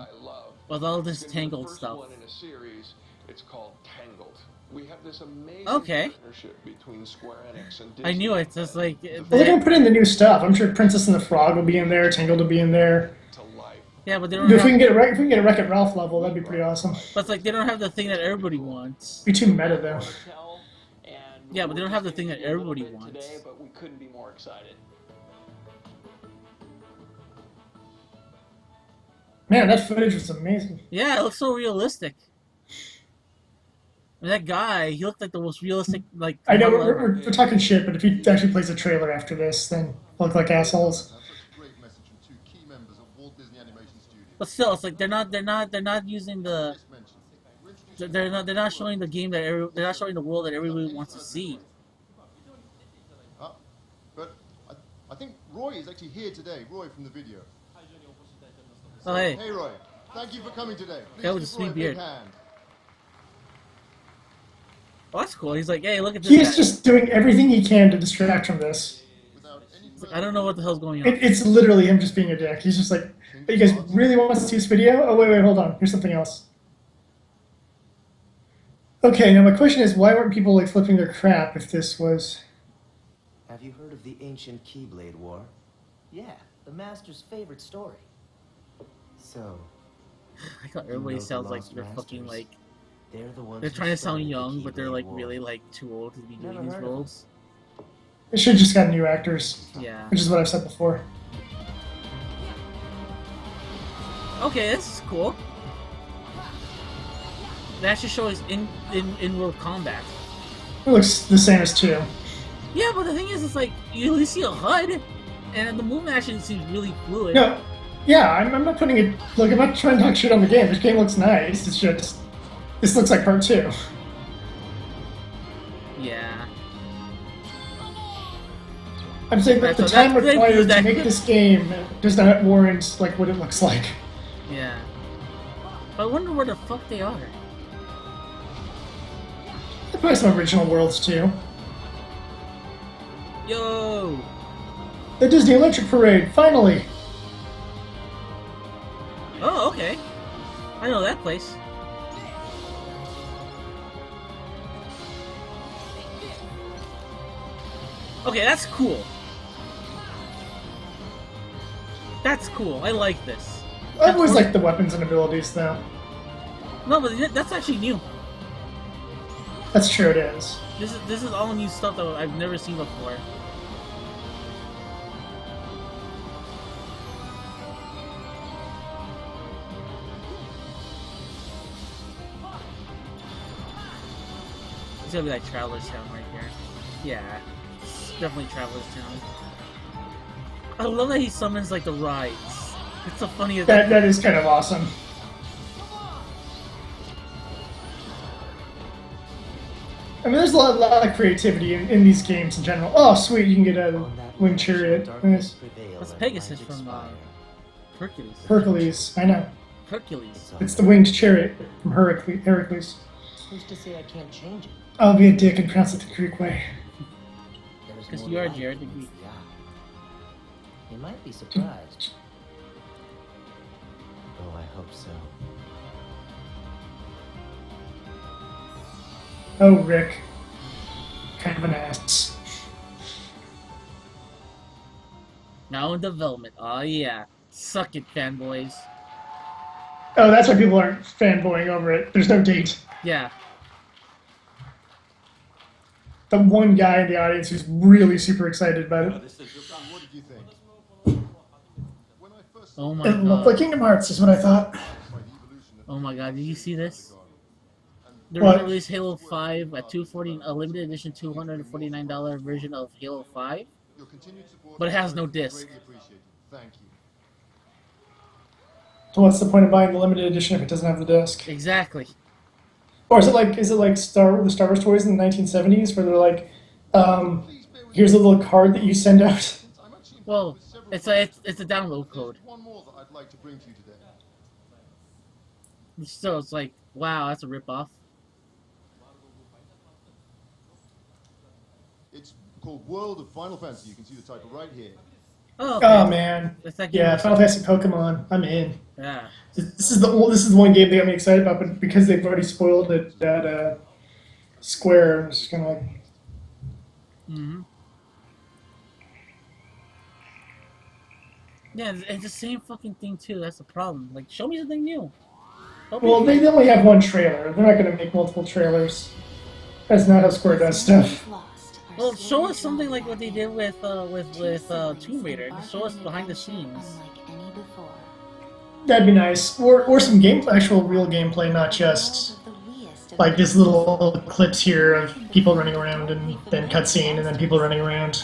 With all this It's gonna be the Tangled first stuff. one in a series. It's called Tangled. We have this amazing partnership between Square-Enix and Disney. I knew it. It's like Well, they're going to put in the new stuff. I'm sure Princess and the Frog will be in there, Tangled will be in there. Yeah, but they don't If we have, can get a Wreck-It Ralph level, that'd be pretty awesome. but it's like they don't have the thing that everybody wants. Be too meta though. Yeah, but they don't have the thing that everybody wants. Today, but we couldn't be more excited. Man, that footage was amazing. Yeah, it looks so realistic. And that guy, he looked like the most realistic, like... I know we're talking shit, but if he actually plays a trailer after this, then we'll look like assholes. But still, it's like they're not using the... They're not showing the game that they're not showing the world that everybody wants to see. But I think Roy is actually here today. Roy from the video. Oh, hey. Hey, Roy. Thank you for coming today. Guy with a Please sweet give Roy a big beard. hand. Oh, that's cool. He's like, hey, look at this He's guy. just doing everything he can to distract from this. He's like, I don't know what the hell's going on. It's literally him just being a dick. He's just like, "Hey, you guys really want to see this video? Oh, wait, hold on. Here's something else." Okay, now my question is, why weren't people like flipping their crap if this was... Have you heard of the ancient Keyblade War? Yeah, the Master's favorite story. So... I thought everybody sounds like they're fucking like... They're the ones They're trying to sound started the young, but they're Keyblade like War. really like too old to be doing Never these heard of roles. They should have just got new actors. Yeah. Which is what I've said before. Okay, this is cool. They actually show us in-world combat. It looks the same as 2. Yeah, but the thing is, it's like, you at least see a HUD, and the movement actually seems really fluid. No, yeah, I'm not putting it... Look, I'm not trying to talk shit on the game. This game looks nice. It's just... This looks like part 2. Yeah. I'm saying that the time required to make this game does not warrant like what it looks like. Yeah. But I wonder where the fuck they are. There's probably some original worlds too. Yo! The Disney Electric Parade, finally! Oh, okay. I know that place. Okay, that's cool. That's cool. I like this. I always like the weapons and abilities though. No, but that's actually new. That's true, it is. This is all new stuff that I've never seen before. It's gonna be like Traveler's Town right here. Yeah, it's definitely Traveler's Town. I love that he summons like the rides. It's the funniest. That is kind of awesome. I mean, there's a lot of creativity in these games in general. Oh, sweet, you can get a winged chariot. Nice. That's Pegasus from Hercules. Hercules, I know. Hercules. It's the winged chariot from Heracles. Who's to say I can't change it? I'll be a dick and pronounce it the Greek way. Because you are Jared the Greek. You might be surprised. Oh, I hope so. Oh, Rick. Kind of an ass. Now in development. Oh yeah. Suck it, fanboys. Oh, that's why people aren't fanboying over it. There's no date. Yeah. The one guy in the audience who's really super excited about it. What did you think? Oh my It god. looked like Kingdom Hearts, is what I thought. Oh my god, did you see this? They're What? gonna release Halo 5 at a limited edition $249 version of Halo 5, but it has no disc. Thank you. So what's the point of buying the limited edition if it doesn't have the disc? Exactly. Or is it like the Star Wars toys in the 1970s where they're like, here's a little card that you send out? Well, it's a download code. One more that I'd like to bring to you today. So it's like, wow, that's a ripoff. It's called World of Final Fantasy. You can see the title right here. Oh, okay. Oh man, That's that game yeah, or Final something. Fantasy Pokemon. I'm in. Yeah. This is the one game they got me excited about, but because they've already spoiled it at Square, I'm just kind of like, Mm-hmm. Yeah, it's the same fucking thing too. That's the problem. Like, show me something new. Don't be well, afraid. they only have one trailer. They're not going to make multiple trailers. That's not how Square does stuff. Well, show us something like what they did with Tomb Raider. Just show us behind the scenes. That'd be nice, or some actual real gameplay, not just like these little clips here of people running around and then cutscene and then people running around.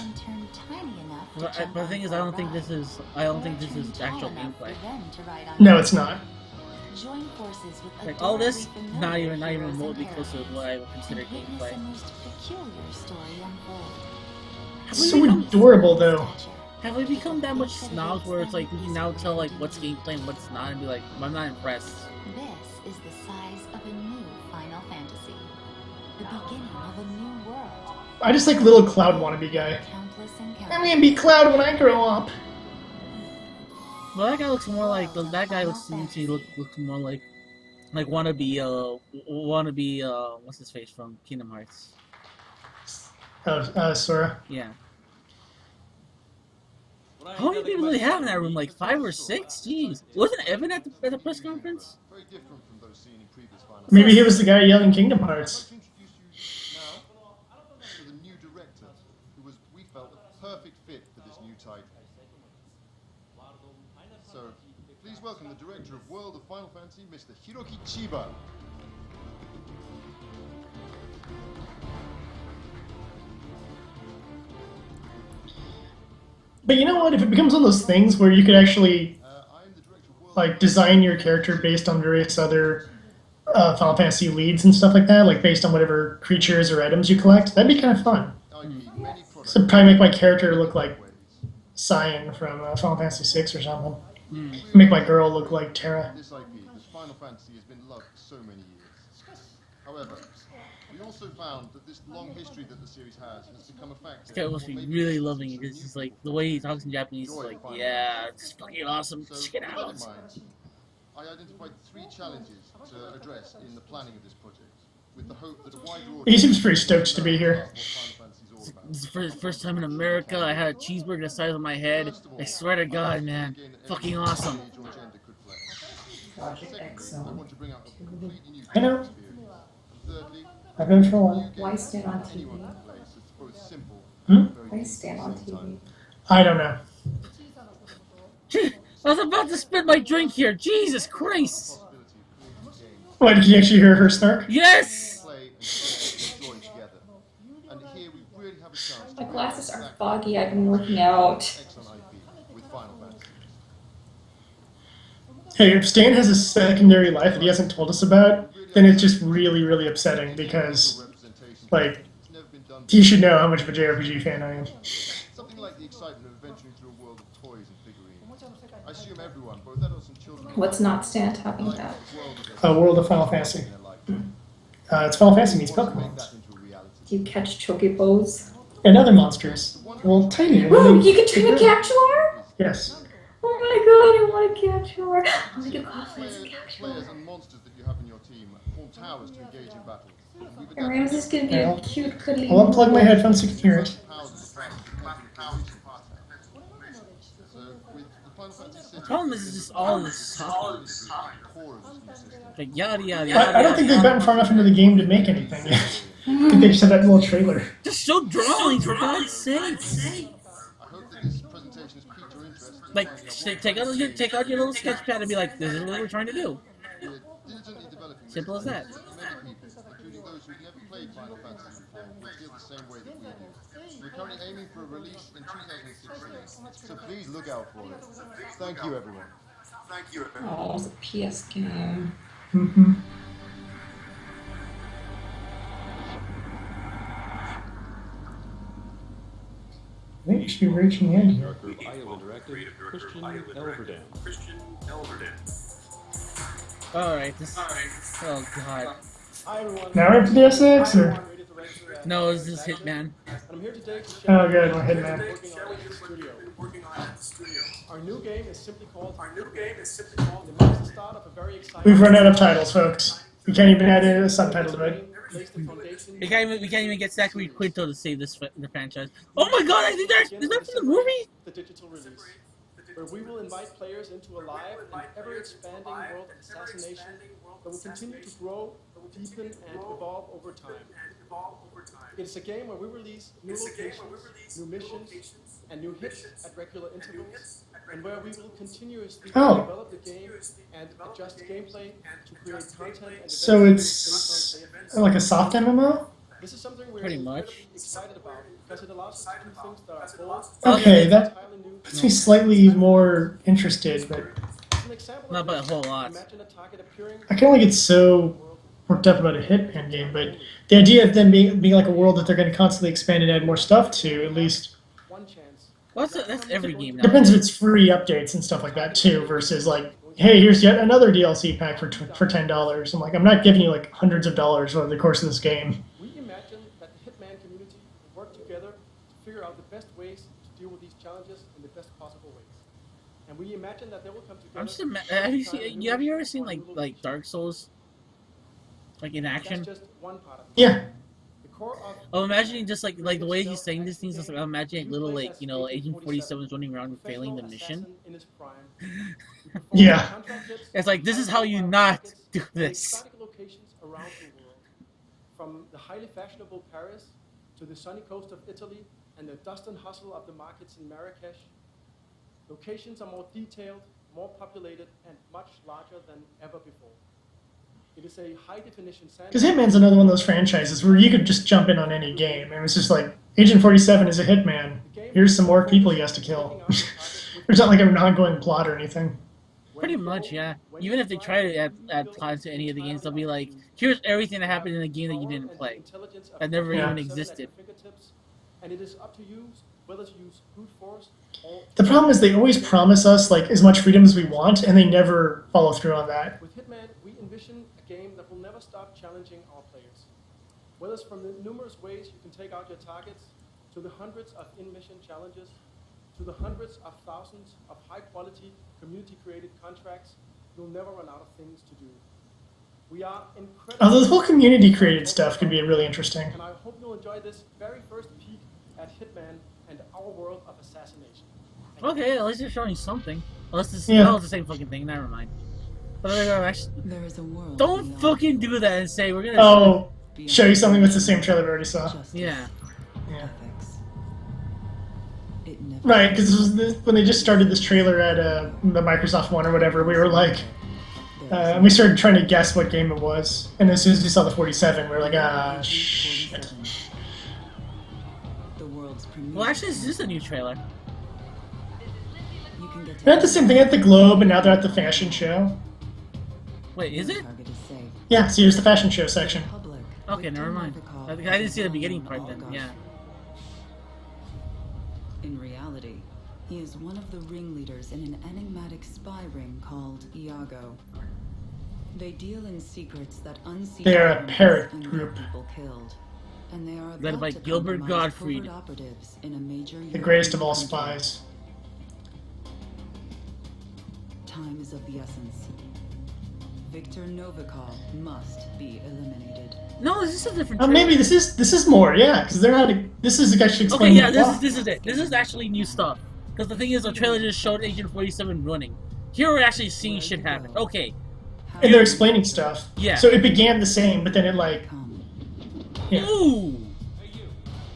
But the thing is, I don't think this is actual gameplay. No, it's not. Like all this, not even remotely close to what I would consider gameplay. It's so adorable, though. Have we become that much snobs where it's like we can now tell like what's gameplay and what's not, and be like, I'm not impressed. This is the size of a new Final Fantasy. The beginning of a new world. I just like little Cloud wannabe guy. I'm gonna be Cloud when I grow up. Well, that guy looks more like that guy looks more like wannabe what's his face from Kingdom Hearts. Sora. Yeah. How many people do they have in that room? Like 5 or 6? Jeez. Wasn't Evan at the press conference? Very different from those seen in previous Final Maybe he was the guy yelling Kingdom Hearts. I'd like to introduce you now to the new director, who was, we felt, a perfect fit for this new title. So, please welcome the director of World of Final Fantasy, Mr. Hiroki Chiba. But you know what? If it becomes one of those things where you could actually like design your character based on various other Final Fantasy leads and stuff like that, like based on whatever creatures or items you collect, that'd be kind of fun. So probably make my character look like Cyan from Final Fantasy VI or something. Make my girl look like Terra. This IP, this Final Fantasy, has been loved so many years. However, we also found that this long history that the series has become a factor. This guy must be really loving it. It's just like the way he talks in Japanese is like, yeah, it's fucking awesome. Check it out. I identified 3 challenges to address in the planning of this project, with the hope that a wider audience. He seems pretty stoked to be here. This is the first time in America I had a cheeseburger the size of my head. I swear to God, man. Fucking awesome. I know. I've been for a while. Why stand on TV? Why stand on TV? I don't know. I was about to spit my drink here. Jesus Christ. What, did you actually hear her snark? Yes! My glasses are foggy. I've been working out. Hey, if Stan has a secondary life that he hasn't told us about, then it's just really, really upsetting because, like, you should know how much of a JRPG fan I am. Something like the excitement of venturing through a world of toys and figurines. I assume everyone, both adults and children. What's not Stan talking about? World of Final Fantasy. It's Final Fantasy meets Pokemon. Do you catch chocobos? And other monsters. Well, tiny. Oh, you can train a Captular? Yes. Oh my god, I want a Captular. I want to do cosplay as a Captular. Players and monsters that you have in your team form towers to engage in battle. And Ramses is going to be a cute, cuddly... I'll unplug my headphones so you can hear it. The problem is just all this talk. Like, yada yada yada. I don't think they've gotten far enough into the game to make anything yet. I think they just had that little trailer. Just show drawings, for God's sake. Like, take out your little sketch pad and be like, this is what we're trying to do. Simple as that. Including those who've never played Final Fantasy before, will feel the same way that we do. We're currently aiming for a release in 2016, so please look out for it. Thank you, everyone. Oh, it's a PS game. Mm-hmm. I think you should be reaching the end here. Alright, this... Oh, God. Now we're up to the SX, or? No, this is Hitman. Oh, good, we're Hitman. Our new game is simply called The Master Start of a very exciting... We've run out of titles, folks. We can't even add in a subtitle to it. We can't even get Zachary Quinto to save the franchise. Oh my God! I think is that from the movie? The digital release, where we will invite players into a live and ever-expanding world of assassination that will continue to grow, deepen, and evolve over time. It's a game where we release new locations, new missions, and new hits at regular intervals, and where we will continuously develop the game and adjust gameplay to create content. And so it's like a soft MMO? This is something we're pretty much excited about because it allows us to do things that are bold. Okay, that makes me slightly more interested, but not by a whole lot. I can only get so worked up about a Hitman game, but the idea of them being like a world that they're going to constantly expand and add more stuff to, at least Well, that's every game now. Depends if it's free updates and stuff like that too, versus like, hey, here's yet another DLC pack for $10. I'm like, I'm not giving you like hundreds of dollars over the course of this game. We imagine that the Hitman community will work together to figure out the best ways to deal with these challenges in the best possible ways. And we imagine that they will come together. I'm just have you ever seen like Dark Souls, like in action? That's just one part of it. Yeah. I'm imagining just like the way he's saying these things. I'm imagining little like Agent 47's running around and failing the mission. Yeah. It's like this is how you not do this. Exotic locations around the world, from the highly fashionable Paris to the sunny coast of Italy and the dust and hustle of the markets in Marrakesh. Locations are more detailed, more populated, and much larger than ever before. It is a high-definition sandbox. Because Hitman's another one of those franchises where you could just jump in on any game. And it's just like, Agent 47 is a hitman. Here's some more people he has to kill. There's not like an ongoing plot or anything. Pretty much, yeah. Even if they try to add plot to any of the games, they'll be like, here's everything that happened in a game that you didn't play. That never even existed. And it is up to you whether to use brute force or... The problem is they always promise us like as much freedom as we want, and they never follow through on that. With Hitman, we envision a game that will never stop challenging our players. Whether it's from the numerous ways you can take out your targets, to the hundreds of in-mission challenges, to the hundreds of thousands of high-quality, community-created contracts, you'll never run out of things to do. We are incredible... Although the whole community-created stuff could be really interesting. And I hope you'll enjoy this very first peek at Hitman and our world of assassination. Okay, at least they're showing something. Unless it's the same fucking thing, never mind. But there is a world don't fucking do that and say we're gonna show you something that's the same trailer we already saw. Yeah. Yeah. Right, because when they just started this trailer at the Microsoft one or whatever, we were like, we started trying to guess what game it was, and as soon as we saw the 47, we were like, ah, shit. Well, actually, this is a new trailer. They're at the same thing at the Globe, and now they're at the fashion show. Wait, is it? Yeah, so here's the fashion show section. Okay, never mind. I didn't see the beginning part then, yeah. In reality, he is one of the ringleaders in an enigmatic spy ring called Iago. They deal in secrets that unseen They're a parrot group. People killed, and they are led by Gilbert Gottfried, operatives in a major the greatest of all spies. Time is of the essence. Victor Novikov must be eliminated. No, this is a different. Maybe this is more, yeah, because they're not. This is actually okay, explaining. Yeah, this is it. This is actually new stuff. Because the thing is, the trailer just showed Agent 47 running. Here we're actually seeing shit happen. Okay. And they're explaining stuff. Yeah. So it began the same, but then it like. Yeah. Ooh.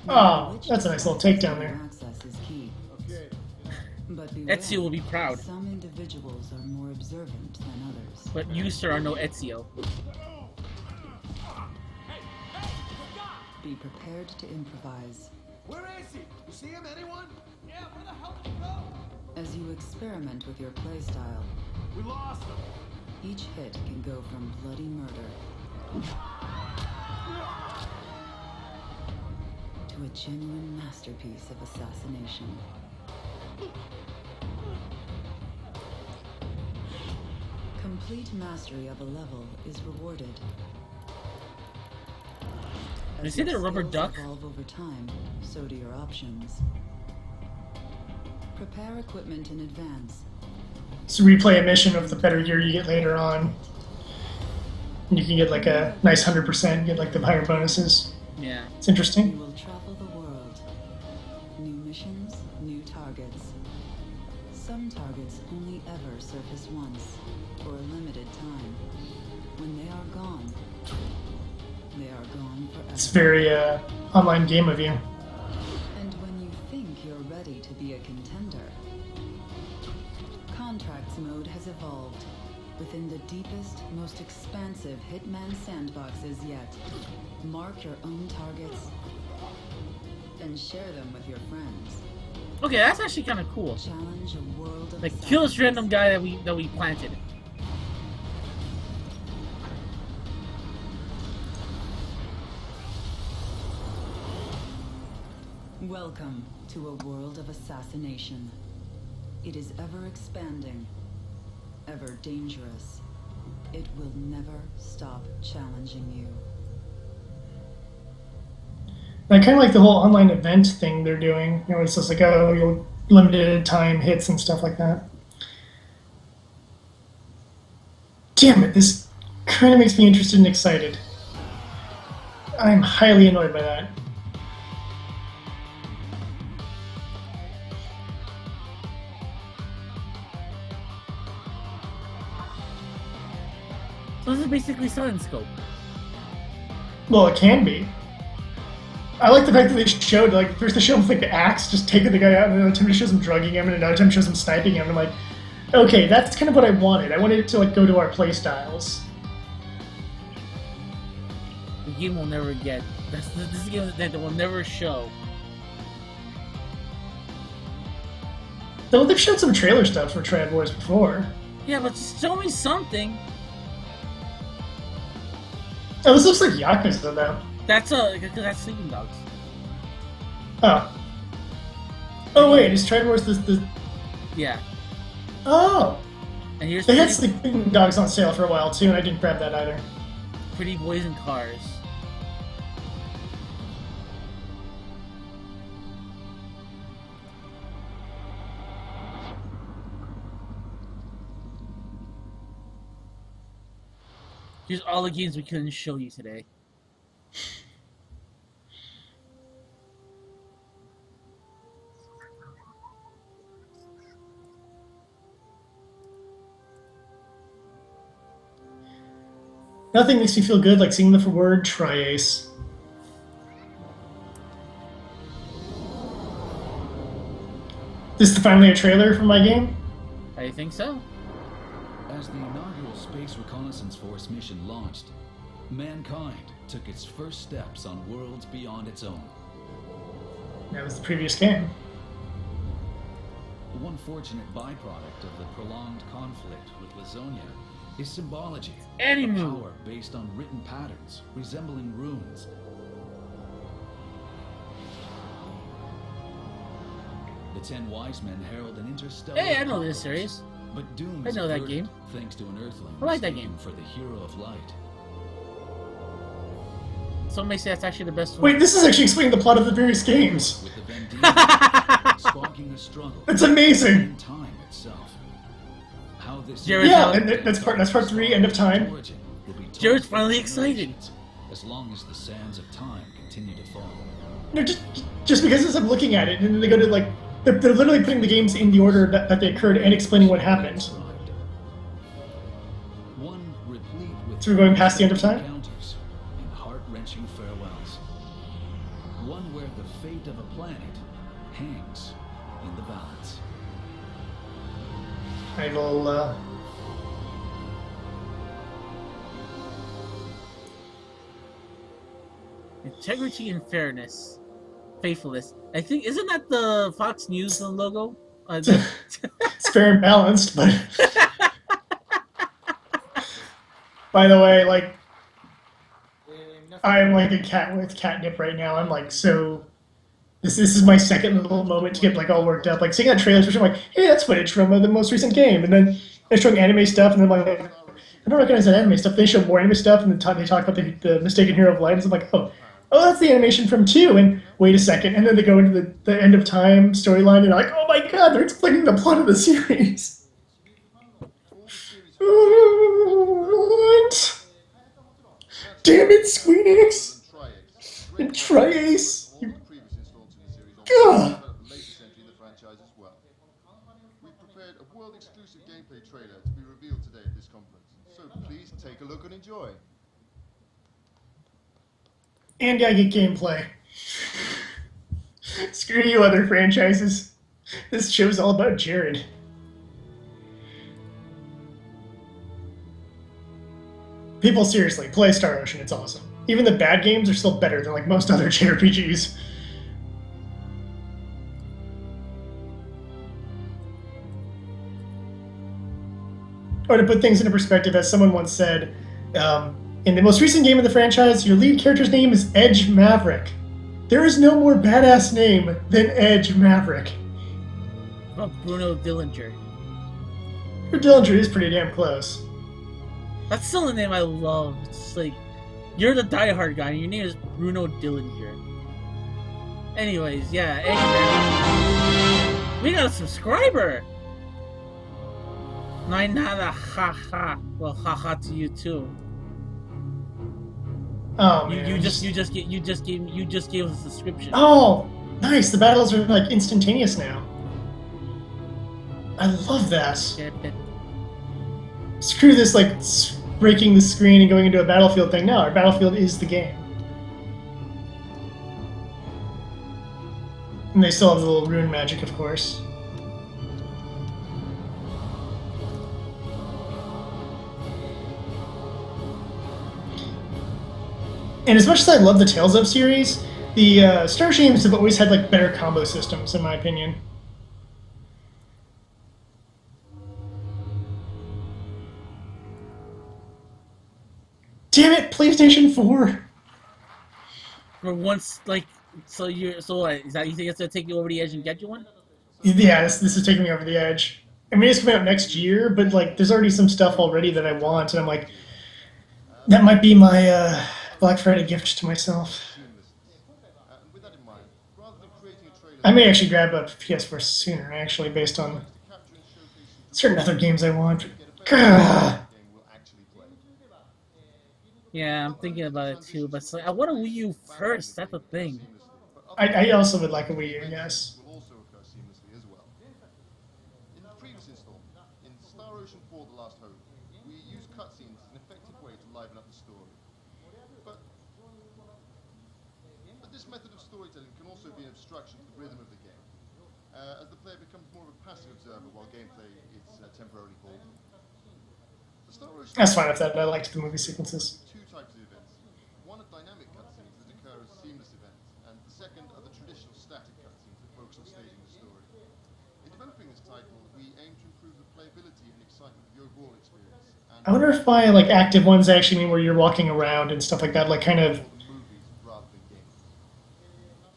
Oh, that's a nice little takedown there. Ezio will be proud. Some individuals are more observant than others. But you, sir, are no Ezio. Be prepared to improvise. Where is he? You see him, anyone? Yeah, where the hell did he go? As you experiment with your playstyle, we lost him. Each hit can go from bloody murder to a genuine masterpiece of assassination. Complete mastery of a level is rewarded. You see that rubber duck? Evolve over time, so do your options. Prepare equipment in advance. So replay a mission of the better gear you get later on. And you can get like a nice 100%, get like the higher bonuses. Yeah. It's interesting. You will travel the world. New missions, new targets. Some targets only ever surface once, for a limited time. When they are gone, they are gone forever. It's very online game of you. And when you think you're ready to be a contender, Contracts mode has evolved within the deepest, most expansive Hitman sandboxes yet. Mark your own targets and share them with your friends. Okay, that's actually kind of cool. Challenge a world of like kill this random guy that we planted. Welcome to a world of assassination. It is ever expanding, ever dangerous. It will never stop challenging you. I kind of like the whole online event thing they're doing. You know, it's just like, oh, you'll limited time hits and stuff like that. Damn it, this kind of makes me interested and excited. I'm highly annoyed by that. So this is basically Sun Scope. Well, it can be. I like the fact that they showed, like, first they show him with, like, the axe, just taking the guy out, and another time it shows him drugging him, and another time it shows him sniping him, and I'm like, okay, that's kind of what I wanted. I wanted it to, like, go to our playstyles. The game will never get. This is a game that will never show. Though they've shown some trailer stuff for Trad Wars before. Yeah, but show me something. Oh, this looks like Yakuza, though. That's because that's Sleeping Dogs. Oh. Oh wait, is Trad Wars the? Yeah. Oh. And here's they had Sleeping Dogs on sale for a while too, and I didn't grab that either. Pretty Boys in Cars. Here's all the games we couldn't show you today. Nothing makes me feel good like seeing the word Tri-Ace. This is finally a trailer for my game? I think so. As the inaugural Space Reconnaissance Force mission launched, mankind took its first steps on worlds beyond its own. That was the previous game. One fortunate byproduct of the prolonged conflict with Lazonia is symbology. Power based on written patterns, resembling runes. The 10 Wise Men herald an interstellar... Hey, I know this series. But doom I is know that averted, game. thanks to an Earthling I like that mistaken game. for the hero of light. Some may say that's actually the best one. Wait, this is actually explaining the plot of the various games. With the Venditti sparking a struggle. That's amazing. In time itself. How this yeah, and that's part 3, End of Time. Jared's finally excited. As long as the sands of time continue to fall. No, just because as I'm looking at it, and then they go to like they're literally putting the games in the order that they occurred and explaining what happened. One replete with So we're going past the End of Time? encounters and heart-wrenching farewells. One where the fate of a planet hangs in the balance. I will. Integrity and fairness, faithfulness. I think isn't that the Fox News logo? It's fair and balanced, but by the way, like I'm like a cat with catnip right now. I'm like so. This is my second little moment to get like all worked up. Like seeing that trailer, especially I'm like, hey, that's footage from the most recent game, and then they're showing anime stuff, and then like I don't recognize that anime stuff. They show more anime stuff, and then they talk about the mistaken hero of light. And I'm like, oh, that's the animation from 2, and wait a second, and then they go into the End of Time storyline, and I'm like, oh my god, they're explaining the plot of the series. What? Damn it, Square-Enix! And Tri-Ace! God! We've prepared a world-exclusive gameplay trailer to be revealed today at this conference, so please take a look and enjoy. And I get gameplay. Screw you, other franchises. This show's all about Jared. People, seriously, play Star Ocean, it's awesome. Even the bad games are still better than like most other JRPGs. Or to put things into perspective, as someone once said, in the most recent game of the franchise, your lead character's name is Edge Maverick. There is no more badass name than Edge Maverick. What about Bruno Dillinger? Dillinger is pretty damn close. That's still a name I love. It's like, you're the diehard guy, and your name is Bruno Dillinger. Anyways, yeah, Edge, we got a subscriber! Nine nada, haha. Well, haha to you too. Oh man. You just gave us a subscription. Oh, nice. The battles are like instantaneous now. I love that. Screw this like breaking the screen and going into a battlefield thing. No, our battlefield is the game. And they still have the little rune magic, of course. And as much as I love the Tales of series, the Star Shames have always had like better combo systems, in my opinion. Damn it, PlayStation 4! For once, like, so what, is that, you think it's gonna take you over the edge and get you one? Yeah, this is taking me over the edge. I mean, it's coming out next year, but like, there's already some stuff already that I want, and I'm like, that might be my Black Friday gift to myself. I may actually grab a PS4 sooner, actually, based on certain other games I want. Gah! Yeah, I'm thinking about it too, but it's like, I want a Wii U first, that's the thing. I also would like a Wii U, yes. Will also occur seamlessly as well. In the previous installment, in Star Ocean 4: The Last Hope, we used cutscenes as an effective way to liven up the story. But this method of storytelling can also be an obstruction to the rhythm of the game, as the player becomes more of a passive observer while gameplay is temporarily halted. That's fine with that. I liked the movie sequences. Two types of events. One are dynamic cutscenes that occur as seamless events, and the second are the traditional static cutscenes that focus on staging the story. In developing this title, we aim to improve the playability and excitement of the overall experience. I wonder if by like active ones actually mean where you're walking around and stuff like that, like kind of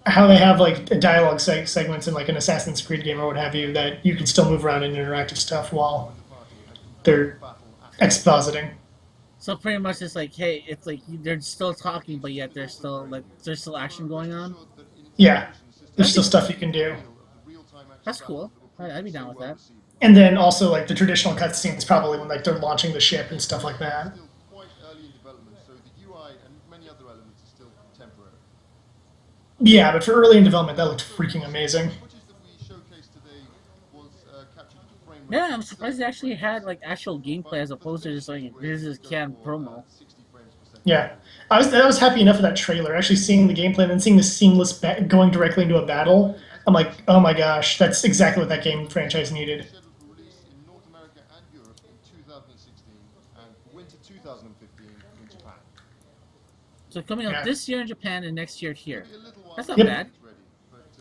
how they have like dialogue segments in like an Assassin's Creed game or what have you, that you can still move around in interactive stuff while they're expositing. So pretty much it's like, hey, it's like they're still talking, but yet there's still action going on. Yeah, there's still stuff you can do. That's cool. I'd be down with that. And then also like the traditional cutscenes, probably when like they're launching the ship and stuff like that. Quite early in development, so the UI and many other elements are still temporary. Yeah, but for early in development, that looked freaking amazing. Yeah, I'm surprised they actually had like actual gameplay as opposed to just like this is canned promo. Yeah, I was happy enough with that trailer. Actually seeing the gameplay and then seeing the seamless going directly into a battle, I'm like, oh my gosh, that's exactly what that game franchise needed. In North America and Europe in 2016 and winter 2015 in Japan. So coming out this year in Japan and next year here. That's not Yep. bad.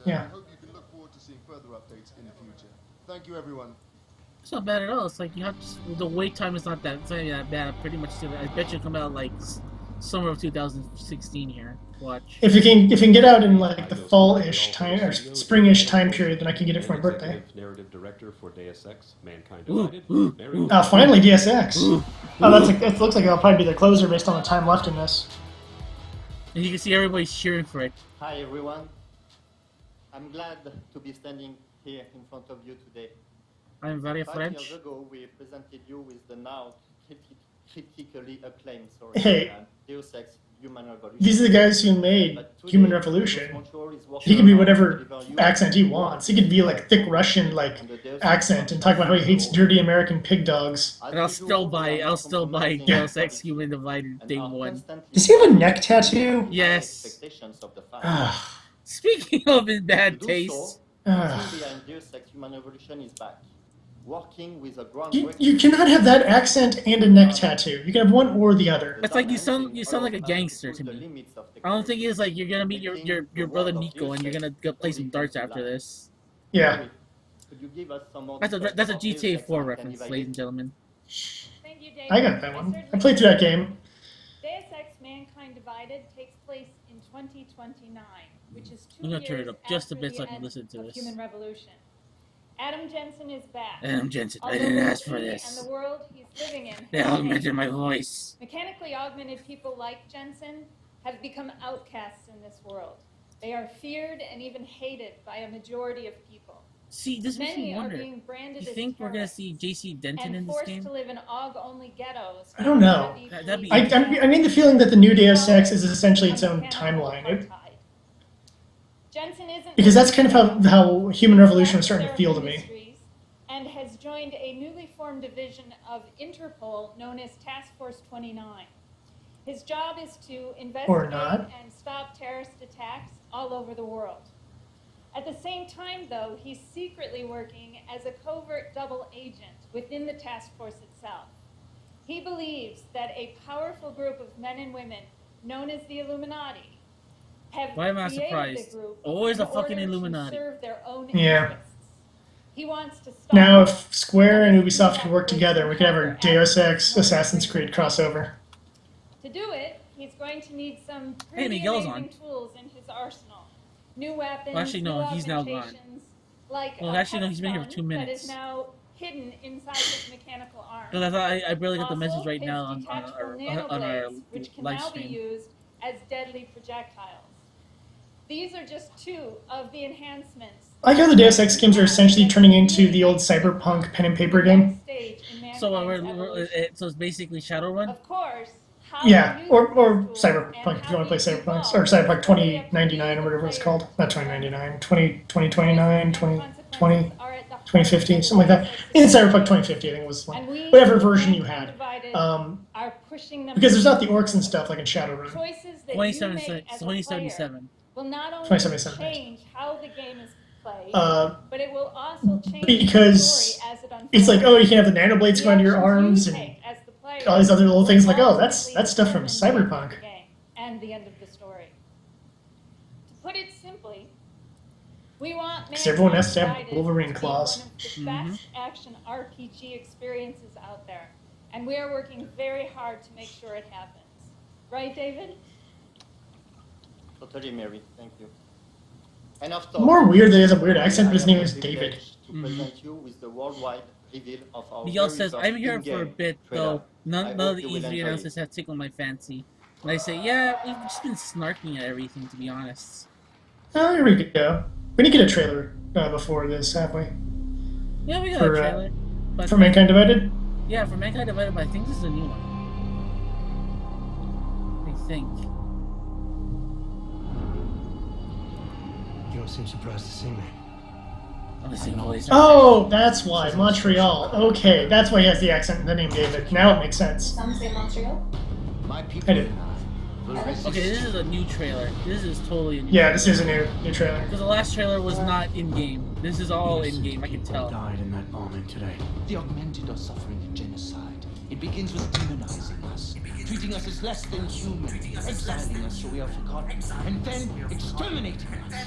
Yeah. I hope you can look forward to seeing further updates in the future. Thank you, everyone. It's not bad at all. It's like you have the wait time is not that bad. Pretty much, I bet you come out like summer of 2016 here. Watch. If you can get out in like the fall-ish time or spring-ish time period, then I can get it for my birthday. Narrative director for Deus Ex: Mankind Ooh, Divided. Oh, finally Deus Ex. Oh, that's like, it looks like it'll probably be the closer based on the time left in this. And you can see everybody cheering for it. Hi everyone. I'm glad to be standing here in front of you today. I'm very 5 French. years ago, we presented you with the now critically acclaimed Hey. Deus Ex: Human Revolution. These are the guys who made Human Revolution. He can be whatever accent he wants. He could be like thick Russian like accent and talk about how he hates dirty American pig dogs. And I'll still buy Deus Ex Human Divided Day 1. Does he have a neck tattoo? Yes. Speaking of in bad taste. and Deus Ex: Human Revolution is back. Working with a You cannot have that accent and a neck tattoo. You can have one or the other. It's like you sound like a gangster to me. I don't think it's like you're gonna meet your brother Nico and you're gonna go play some darts after this. Yeah. That's a GTA 4 reference, ladies and gentlemen. Thank you, Dave. I got that one. I played through that game. Deus Ex: Mankind Divided takes place in 2029. which is 2 I'm gonna years turn it up just a after bit the so I can end listen to of this. Human Revolution. Adam Jensen is back. Adam Jensen, I Although didn't both ask for he this. and the world he's living in They has augmented changed. my voice. Mechanically augmented people like Jensen have become outcasts in this world. They are feared and even hated by a majority of people. See, this makes me Many are wonder. being branded You as think we're gonna terrorists see JC Denton and in this forced game? to live in AUG-only ghettos. I don't know. That'd be I mean the feeling that the new Deus Ex is essentially its own timeline. Jensen isn't Because that's kind of how Human Revolution was starting to feel to me. and has joined a newly formed division of Interpol known as Task Force 29. His job is to investigate and stop terrorist attacks all over the world. At the same time, though, he's secretly working as a covert double agent within the task force itself. He believes that a powerful group of men and women known as the Illuminati have Why am I created surprised? the group Always in a fucking order to Illuminati. serve their own Yeah. interests. He wants to stop Now, if Square and Ubisoft could work together, we could have our Deus Ex Assassin's Creed crossover. To do it, he's going to need some Hey, pretty Miguel's amazing on. tools in his arsenal. New weapons, Well, actually, no, new he's now gone. augmentations, like Well, a actually, no, he's been here for touch 2 gun minutes. that is now hidden inside his mechanical arm. Because I thought I barely got the Also, message right his now on detachable our nanoblades, which can live now be stream. used as deadly projectiles. These are just 2 of the enhancements. I like how the Deus Ex games are essentially turning into the old cyberpunk pen and paper game. So So it's basically Shadowrun? Of course, Yeah, or Cyberpunk if you want to play Cyberpunk, or Cyberpunk 2099 or whatever it's called. Not 2099, 2029, 2020, 2050, something like that. In Cyberpunk 2050, I think it was one. Whatever version you had. Are pushing them Because there's not the orcs and stuff like in Shadowrun. choices that you make as a player 2077. will not only 2077. change how the game is played, Uh, but it will also change Because the story as it unfolds. it's like, oh, you can have the nanoblades go into your arms and all these other little things. Like, oh, that's stuff from Cyberpunk. And the end of the story. To put it simply, we want Because everyone has to have Mankind Wolverine to be claws. one of the best action RPG experiences out there, and we are working very hard to make sure it happens. Right, David? Totally, Mary. Thank you. And after More weird that he has a weird accent, but his name is David. to present you with the worldwide reveal of our Miguel very says, first I'm here for a in-game bit, trailer. though none I of hope the you will E3 enjoy announcements have tickled my fancy. And I say, yeah, we've just been snarking at everything, to be honest. Oh, here we go. We didn't get a trailer before this, have we? Yeah, we got For, a trailer. But for Mankind Divided? Yeah, for Mankind Divided, but I think this is a new one. I think. You don't seem surprised to see me. I'm the same voice. Oh, that's why. Montreal. Okay, that's why he has the accent and the name David. Now it makes sense. Some say Montreal. My I people did. Okay, this is a new trailer. This is totally a new Yeah, this is a new trailer. Because the last trailer was not in-game. This is all in-game, I can tell. died in that bombing today. The augmented are suffering a genocide. It begins with demonizing us, treating us as less than human, exiling us so we are forgotten, and then exterminating us.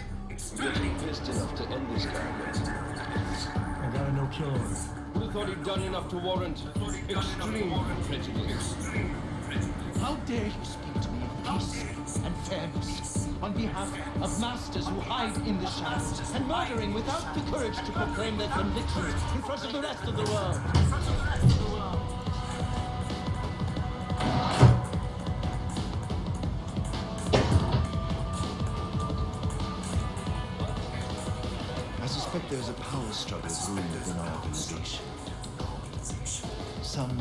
You're getting pissed enough to end this guy. I got a no-kill order. Who thought he'd done enough to warrant extreme prejudice? How dare you speak to me of peace and fairness on behalf of masters who hide in the shadows and murdering without the courage to proclaim their convictions in front of the rest of the world? I suspect there's a power struggle brewing within our organization. Some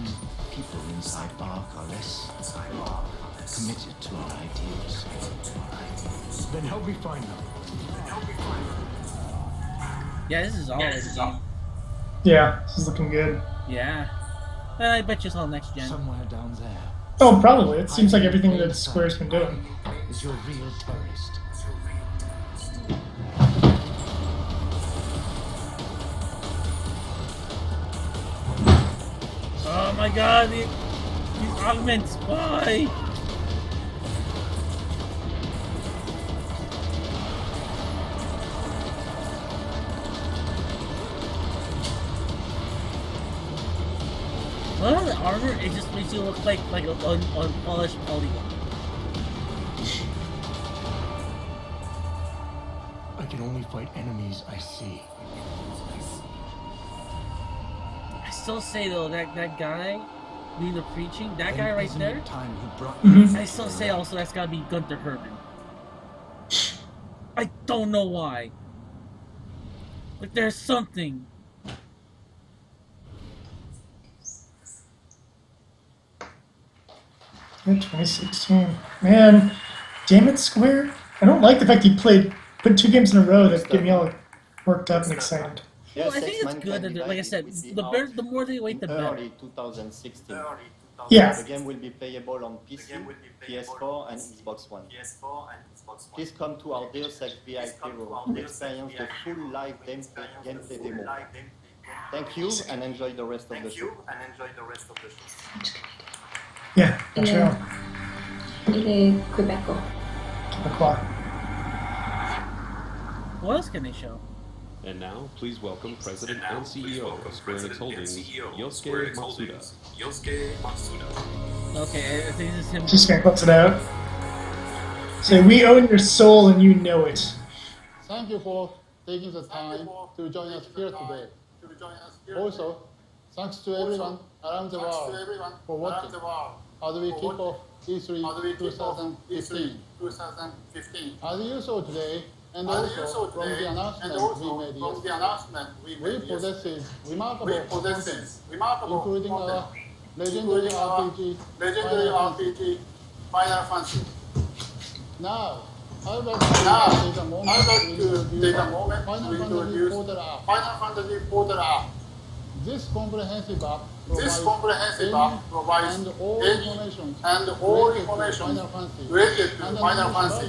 people inside ARC are less committed to our ideals. Then help me find them. Yeah, this is all in-game. Yeah, this is looking good. Yeah. I bet you it's all next gen. Somewhere down there Oh, probably. It seems like everything that Square's been doing. is your real terrorist. Oh my god, these augments, why? Well, the armor, it just makes you look like an unpolished polygon. can only fight enemies I see. I still say though that guy doing the preaching, that guy right there. Time who brought I still say also that's gotta be Gunther Herman. I don't know why. Like there's something. 2016. Man, damn it, Square. I don't like the fact you put 2 games in a row that get me all worked up and excited. Well, I think it's good that, like I said, the more they wait, the better. Early 2016. Yeah. The game will be playable on PC, PS4, and Xbox One. Please come to our Deus Ex VIP room to experience the full live gameplay demo. Thank you and enjoy the rest of the show. Yeah, Il est Québécois. Québécois. What else can they show? And now, please welcome President and CEO of Square-Enix Holdings, Yosuke Matsuda. Okay, I think this is him. Just gonna close it out. So we own your soul and you know it. Thank you for taking the time to join us here today. Also, thanks to everyone around the world for watching as we kick off E3 2015. As you saw today, and also from the announcement we made yesterday, we possess remarkable content, including our legendary RPG, Final Fantasy. Now, I would like to take a moment to introduce Final Fantasy Portal App. This comprehensive app provides and all information related to Final Fantasy,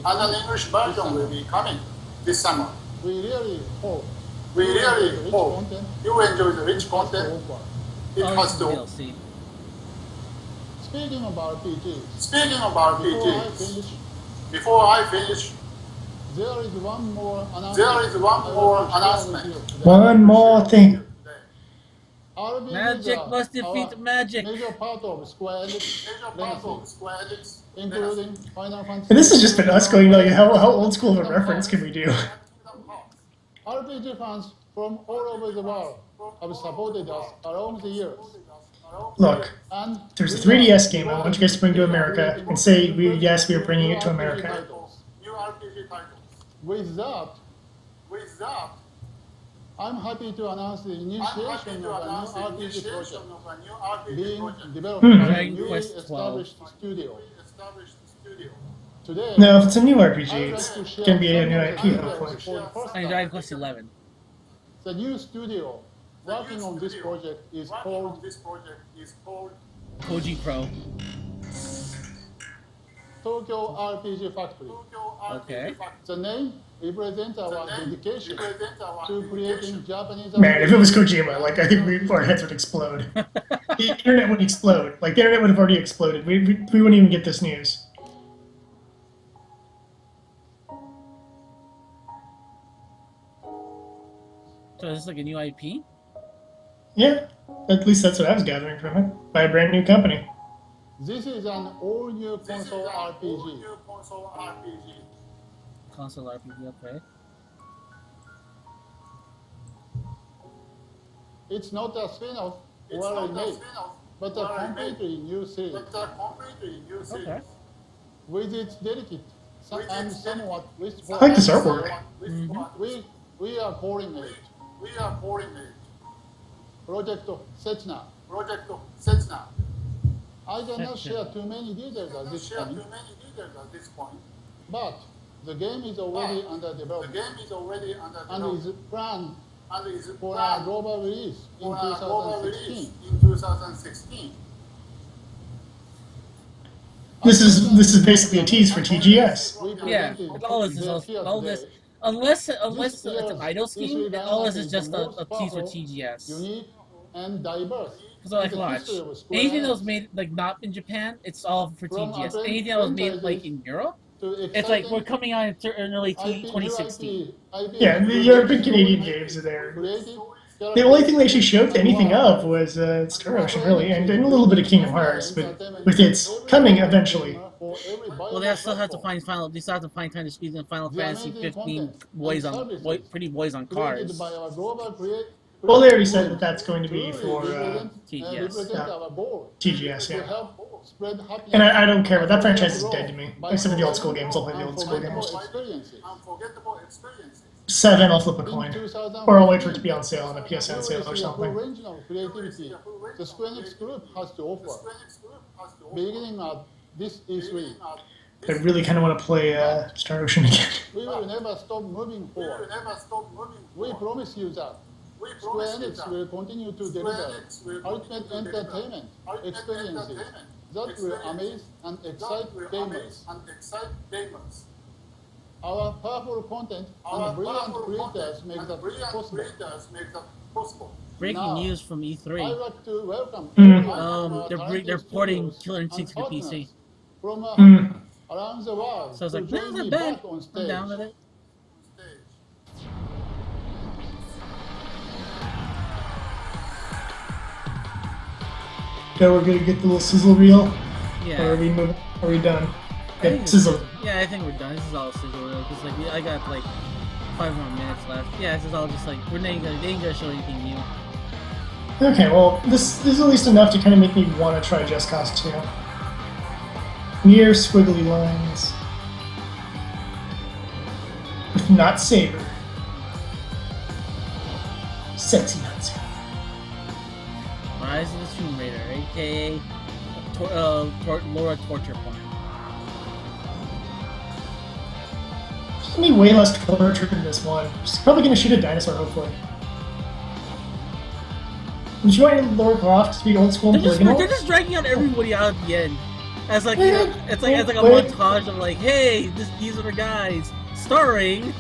and an English version will be coming this summer. We really hope you enjoy the rich content it has to offer. Speaking of RPGs, before I finish, there is one more announcement. One more thing. Magic must defeat magic. Major part of Square-Enix legacy, including Final Fantasy. And this has just been us going like, how old school of a reference can we do? RPG fans from all over the world have supported us along the years. Look, there's a 3DS game I want you guys to bring to America and say, yes, we are bringing it to America. With that, I'm happy to announce the initiation of a new RPG project being developed by a newly established studio. Today, No, if it's a new RPG, it's going to be a new IP, hopefully. Dragon Quest 11. The new studio working on this project is called Koji Pro. Tokyo RPG Factory. Okay. The name represents our dedication to creating Japanese. Man, if it was Kojima, like I think our heads would explode. The internet would explode. Like the internet would have already exploded. We wouldn't even get this news. So is this like a new IP? Yeah, at least that's what I was gathering from it. By a brand new company. This is an all-new console RPG. Console RPG, okay. It's not a spin-off or a remake, but a completely new series. Okay. With its delicate and somewhat wistful. I like this artwork. We are calling it Project Setsuna. I cannot share too many details at this point, but the game is already under development and is planned for a global release in 2016. This is basically a tease for TGS. Yeah, all this, unless it's an idle scheme, all this is just a tease for TGS. Unique and diverse. So like, watch. Anything that was made like not in Japan, it's all for TGS. Anything that was made like in Europe, it's like we're coming out in early 2016. Yeah, the European Canadian games are there. The only thing they actually showed anything of was Star Ocean, really, and a little bit of Kingdom Hearts, but with its coming eventually. for every Well, they still have to find final. They still have to find time to squeeze in Final Fantasy 15 pretty boys on cars. Well, they already said that that's going to be for TGS. TGS, yeah. And I don't care, but that franchise is dead to me. Except for the old school games, I'll play the old school games. 7, I'll flip a coin. Or I'll wait for it to be on sale on a PSN sale or something. The Square-Enix group has to offer, beginning at this E3. I really kind of want to play Star Ocean again. We will never stop moving forward. We promise you that Square-Enix will continue to deliver ultimate entertainment experiences that will amaze and excite gamers. Our powerful content and brilliant creators make that possible. Breaking news from E3. I'd like to welcome they're porting Killer Instinct to the PC. From around the world. So I was like, no, not bad. I'm down with it. Okay, we're gonna get the little sizzle reel. Yeah. Or are we moving? Are we done? Okay, sizzle. Yeah, I think we're done. This is all sizzle reel. Cause like I got like 5 more minutes left. Yeah, this is all just like they ain't gonna show anything new. Okay, well, this is at least enough to kind of make me want to try Just Cause 2. Near squiggly lines. With Not Saber. Sexy Not Saber. Rise of the Tomb Raider, aka Laura Torture Point. There's gonna be way less torture in this one. She's probably gonna shoot a dinosaur, hopefully. Did you want Laura Croft to be old school and polygonal? They're just dragging out everybody out at the end. As like, you know, it's like a montage of like, hey, these are the guys. Starring...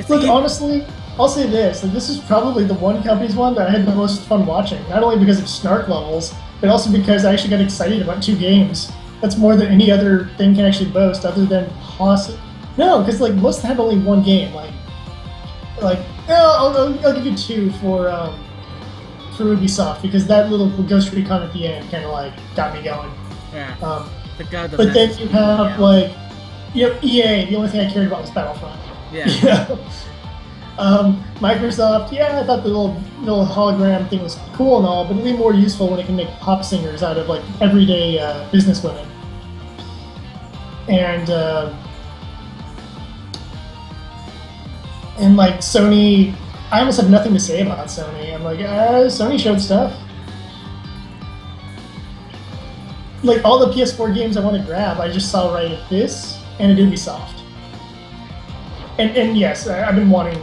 Look, honestly, I'll say this. Like, this is probably the one company's one that I had the most fun watching. Not only because of snark levels, but also because I actually got excited about 2 games. That's more than any other thing can actually boast, other than possibly... No, because like most have only 1 game. I'll give you 2 for Ubisoft, because that little Ghost Recon at the end kind of like got me going. Yeah. But then you have like, EA. The only thing I cared about was Battlefront. Yeah. Microsoft. Yeah, I thought the little hologram thing was cool and all, but it'd be more useful when it can make pop singers out of like everyday businesswomen. And like Sony, I almost have nothing to say about Sony. I'm like, Sony showed stuff. Like all the PS4 games I want to grab, I just saw right at this and at Ubisoft. And yes, I've been wanting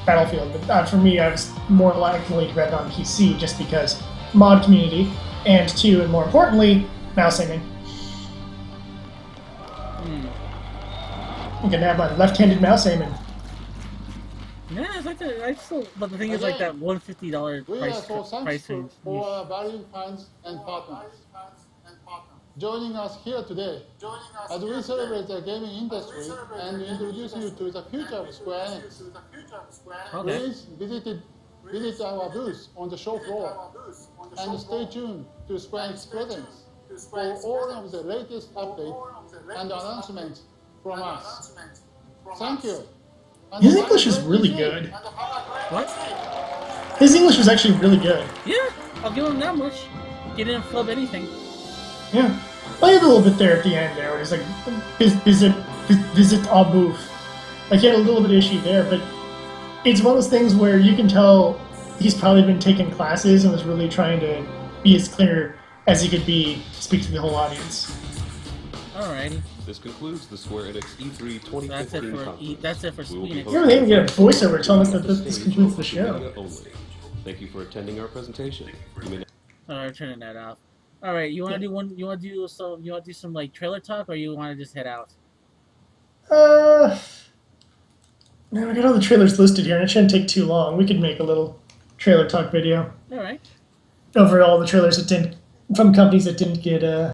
Battlefield, but for me, I was more likely to grab it on PC just because mod community, and 2, and more importantly, mouse aiming. I'm gonna have my left-handed mouse aiming. Yeah, it's like that. But the thing is, like that $150 price range. For our valued fans and partners joining us here today as we celebrate the gaming industry and introduce you to the future of Square-Enix. Okay. Please visit our booth on the show floor and stay tuned to Square-Enix presence for all of the latest updates and announcements from us. Thank you. His English is really good. What? His English is actually really good. Yeah, I'll give him that much. He didn't flub anything. Yeah. I had a little bit there at the end there, where he's like, visit our booth. Like, he had a little bit of issue there, but it's one of those things where you can tell he's probably been taking classes and was really trying to be as clear as he could be, speak to the whole audience. Alrighty. This concludes the Square-Enix E3 2015 conference. That's it for Square-Enix. Yeah, they even get a voiceover telling us that this concludes the show. Thank you for attending our presentation. You may Alright, turning that off. Alright, you wanna do some like trailer talk, or you wanna just head out? Man, I got all the trailers listed here, and it shouldn't take too long. We could make a little trailer talk video. Alright. Over all the trailers that didn't, from companies that didn't get